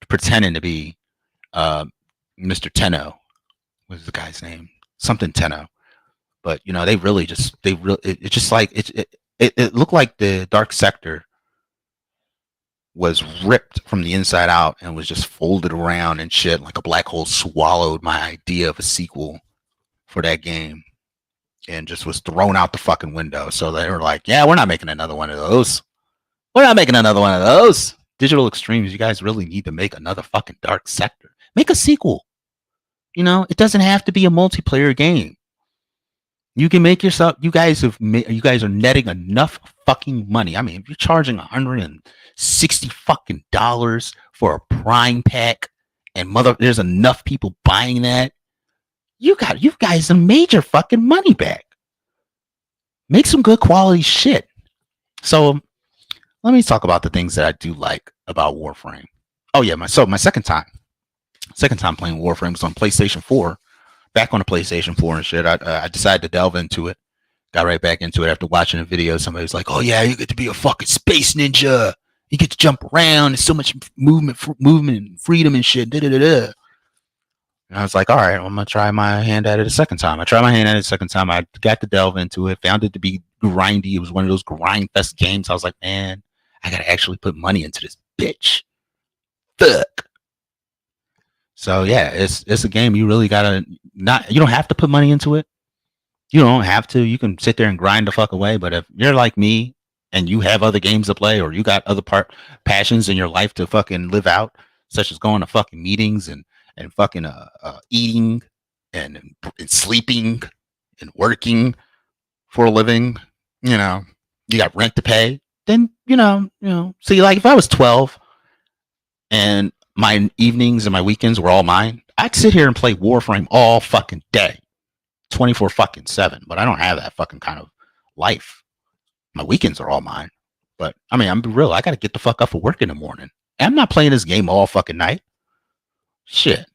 pretending to be Mr. Tenno. What's the guy's name? Something Tenno. But it looked like the Dark Sector was ripped from the inside out and was just folded around and shit, like a black hole swallowed my idea of a sequel for that game and just was thrown out the fucking window. So they were like, yeah, we're not making another one of those. Digital Extremes, you guys really need to make another fucking Dark Sector. Make a sequel. It doesn't have to be a multiplayer game. You can make yourself. You guys are netting enough fucking money. I mean, if you're charging $160 fucking dollars for a Prime pack, and there's enough people buying that. You guys a major fucking money back. Make some good quality shit. So let me talk about the things that I do like about Warframe. Oh yeah, my second time playing Warframe was on PlayStation 4. Back on the PlayStation 4 and shit. I decided to delve into it. Got right back into it after watching a video. Somebody was like, "Oh yeah, you get to be a fucking space ninja. You get to jump around. There's so much movement, and freedom and shit." Da, da, da, da. And I was like, "All right, I'm gonna try my hand at it a second time." I tried my hand at it a second time. I got to delve into it. Found it to be grindy. It was one of those grind fest games. I was like, "Man, I gotta actually put money into this bitch." Fuck. So yeah, it's a game you really gotta not. You don't have to put money into it. You don't have to. You can sit there and grind the fuck away. But if you're like me and you have other games to play, or you got other passions in your life to fucking live out, such as going to fucking meetings and fucking eating and sleeping and working for a living, you know, you got rent to pay. Then see, like if I was 12 and my evenings and my weekends were all mine, I'd sit here and play Warframe all fucking day. 24 fucking 7, but I don't have that fucking kind of life. My weekends are all mine. But I mean, I'm real. I got to get the fuck up for work in the morning. And I'm not playing this game all fucking night. Shit.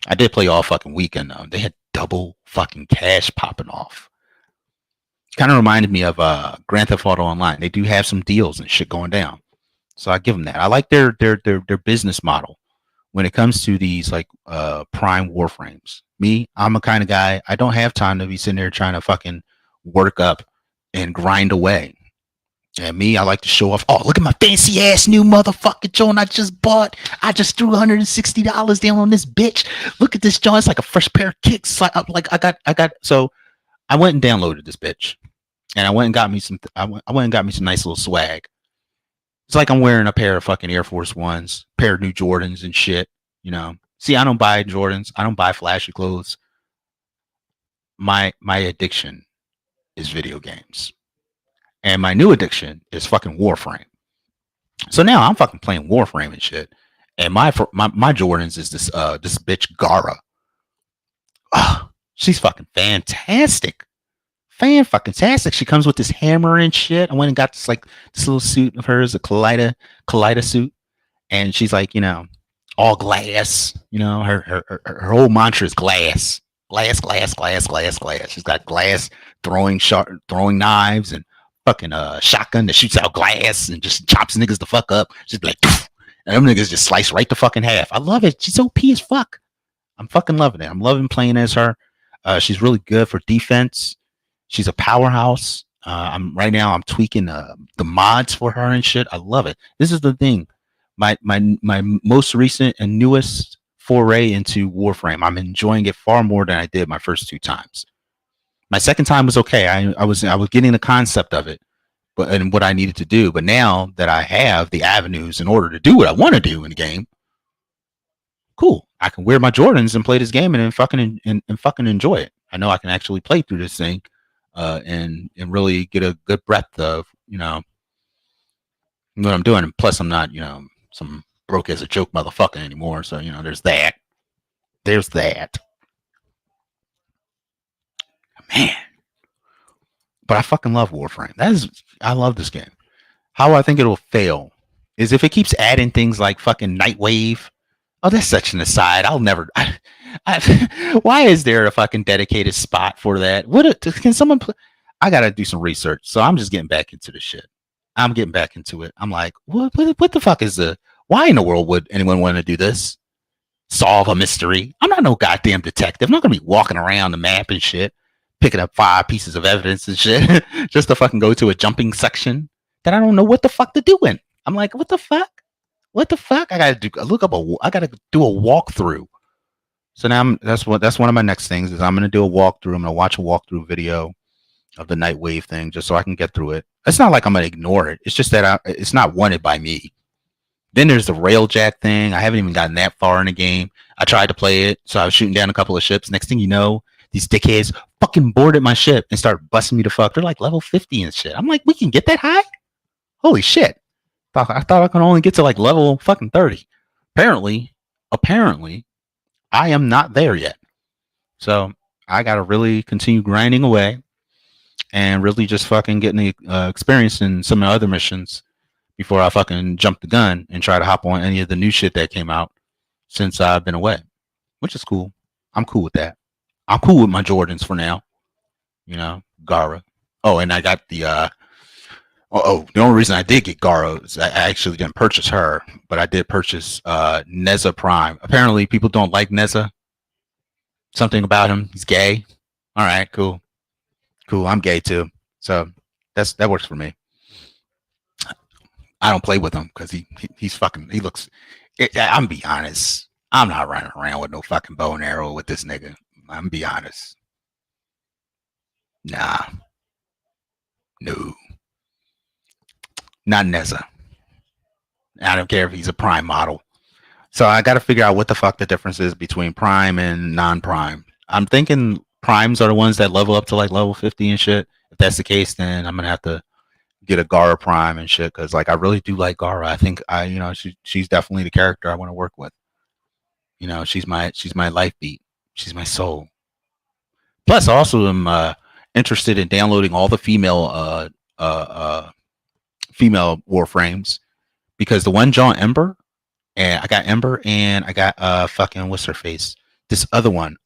I did play all fucking weekend though. They had double fucking cash popping off. Kind of reminded me of Grand Theft Auto Online. They do have some deals and shit going down. So I give them that. I like their business model when it comes to these like Prime Warframes. Me, I'm a kind of guy, I don't have time to be sitting there trying to fucking work up and grind away. And me, I like to show off. Oh, look at my fancy ass new motherfucking joint I just bought. I just threw $160 down on this bitch. Look at this joint. It's like a fresh pair of kicks. Like I got. So I went and downloaded this bitch, and I went and got me some. I went and got me some nice little swag. It's like I'm wearing a pair of fucking Air Force Ones, pair of new Jordans and shit. You know. See, I don't buy Jordans. I don't buy flashy clothes. My addiction is video games. And my new addiction is fucking Warframe. So now I'm fucking playing Warframe and shit. And my Jordans is this bitch Gara. She's fucking fantastic. Fan-fucking-tastic. She comes with this hammer and shit. I went and got this little suit of hers, a Kaleida suit. And she's like, all glass. Her whole mantra is glass. Glass. She's got glass throwing knives and fucking shotgun that shoots out glass and just chops niggas the fuck up. She's like, poof, and them niggas just slice right the fucking half. I love it. She's OP as fuck. I'm fucking loving it. I'm loving playing as her. She's really good for defense. She's a powerhouse. I'm tweaking the mods for her and shit. I love it. This is the thing. My most recent and newest foray into Warframe. I'm enjoying it far more than I did my first 2 times. My second time was okay. I was getting the concept of it, and what I needed to do. But now that I have the avenues in order to do what I want to do in the game, cool. I can wear my Jordans and play this game and fucking enjoy it. I know I can actually play through this thing, and really get a good breadth of what I'm doing. And plus, I'm not some broke as a joke motherfucker anymore. So there's that. There's that. Man. But I fucking love Warframe. I love this game. How I think it'll fail is if it keeps adding things like fucking Nightwave. Oh, that's such an aside. I'll never. Why is there a fucking dedicated spot for that? Can someone? I gotta do some research. So I'm just getting back into the shit. I'm getting back into it. I'm like, what the fuck is why in the world would anyone want to do this? Solve a mystery. I'm not no goddamn detective. I'm not gonna be walking around the map and shit, picking up 5 pieces of evidence and shit just to fucking go to a jumping section that I don't know what the fuck to do in. I'm like, what the fuck? What the fuck? I gotta do a walkthrough. So now that's one of my next things is I'm gonna do a walkthrough. I'm gonna watch a walkthrough video of the Nightwave thing just so I can get through it. It's not like I'm gonna ignore it. It's just that it's not wanted by me. Then there's the Railjack thing. I haven't even gotten that far in the game. I tried to play it, so I was shooting down a couple of ships. Next thing you know, these dickheads fucking boarded my ship and started busting me the fuck. They're like level 50 and shit. I'm like, we can get that high? Holy shit. I thought I could only get to like level fucking 30. Apparently, I am not there yet. So I gotta really continue grinding away and really just fucking getting the experience in some of the other missions before I fucking jump the gun and try to hop on any of the new shit that came out since I've been away, which is cool. I'm cool with that. I'm cool with my Jordans for now. You know, Gara. Oh, and I got the the only reason I did get Gara is I actually didn't purchase her, but I did purchase Neza Prime. Apparently people don't like Neza. Something about him. He's gay. All right, cool. Cool. I'm gay too. So that works for me. I don't play with him because he's fucking he looks I'm be honest. I'm not running around with no fucking bow and arrow with this nigga. I'm be honest. Nah. No. Not Neza. I don't care if he's a prime model. So I got to figure out what the fuck the difference is between prime and non-prime. I'm thinking primes are the ones that level up to like level 50 and shit. If that's the case, then I'm gonna have to get a Gara prime and shit because like I really do like Gara. I think she's definitely the character I want to work with. You know, she's my life beat. She's my soul. Plus, I also am interested in downloading all the female female warframes because the one John Ember and I got Ember and I got fucking what's her face, this other one,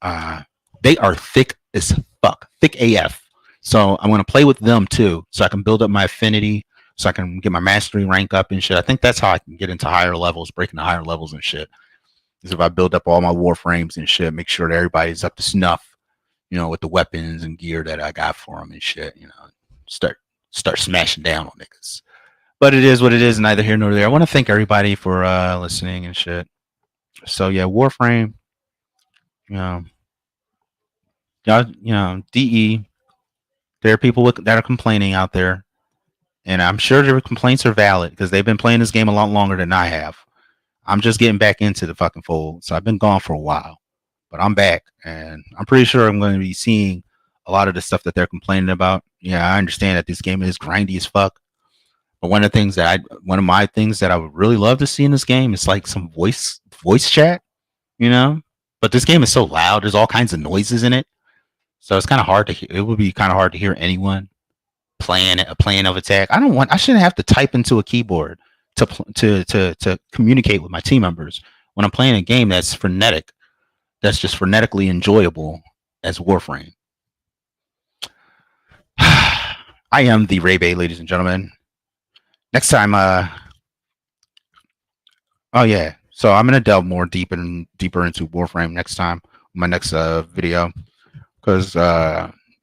they are thick as fuck, thick AF. So I'm gonna play with them too, so I can build up my affinity, so I can get my mastery rank up and shit. I think that's how I can get into higher levels, breaking the higher levels and shit. Is if I build up all my warframes and shit, make sure that everybody's up to snuff, you know, with the weapons and gear that I got for them and shit. You know, start smashing down on niggas. But it is what it is, neither here nor there. I want to thank everybody for listening and shit. So yeah, Warframe, you know, DE. There are people that are complaining out there, and I'm sure their complaints are valid because they've been playing this game a lot longer than I have. I'm just getting back into the fucking fold, so I've been gone for a while, but I'm back, and I'm pretty sure I'm going to be seeing a lot of the stuff that they're complaining about. Yeah, I understand that this game is grindy as fuck, but one of my things that I would really love to see in this game is like some voice chat, you know. But this game is so loud; there's all kinds of noises in it. So it's kind of hard to hear. It would be kind of hard to hear anyone playing a plan of attack. I shouldn't have to type into a keyboard to communicate with my team members when I'm playing a game that's frenetic, that's just frenetically enjoyable as Warframe. I am the Ray Bay, ladies and gentlemen. Next time, oh yeah, so I'm gonna delve more deeper into Warframe next time, my next video. Because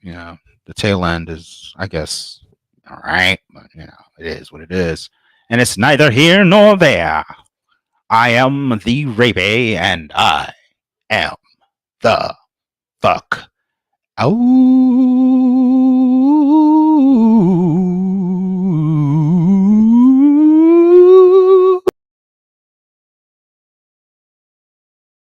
you know, the tail end is, I guess, all right, but you know, it is what it is, and it's neither here nor there. I am the Rape, and I am the fuck out.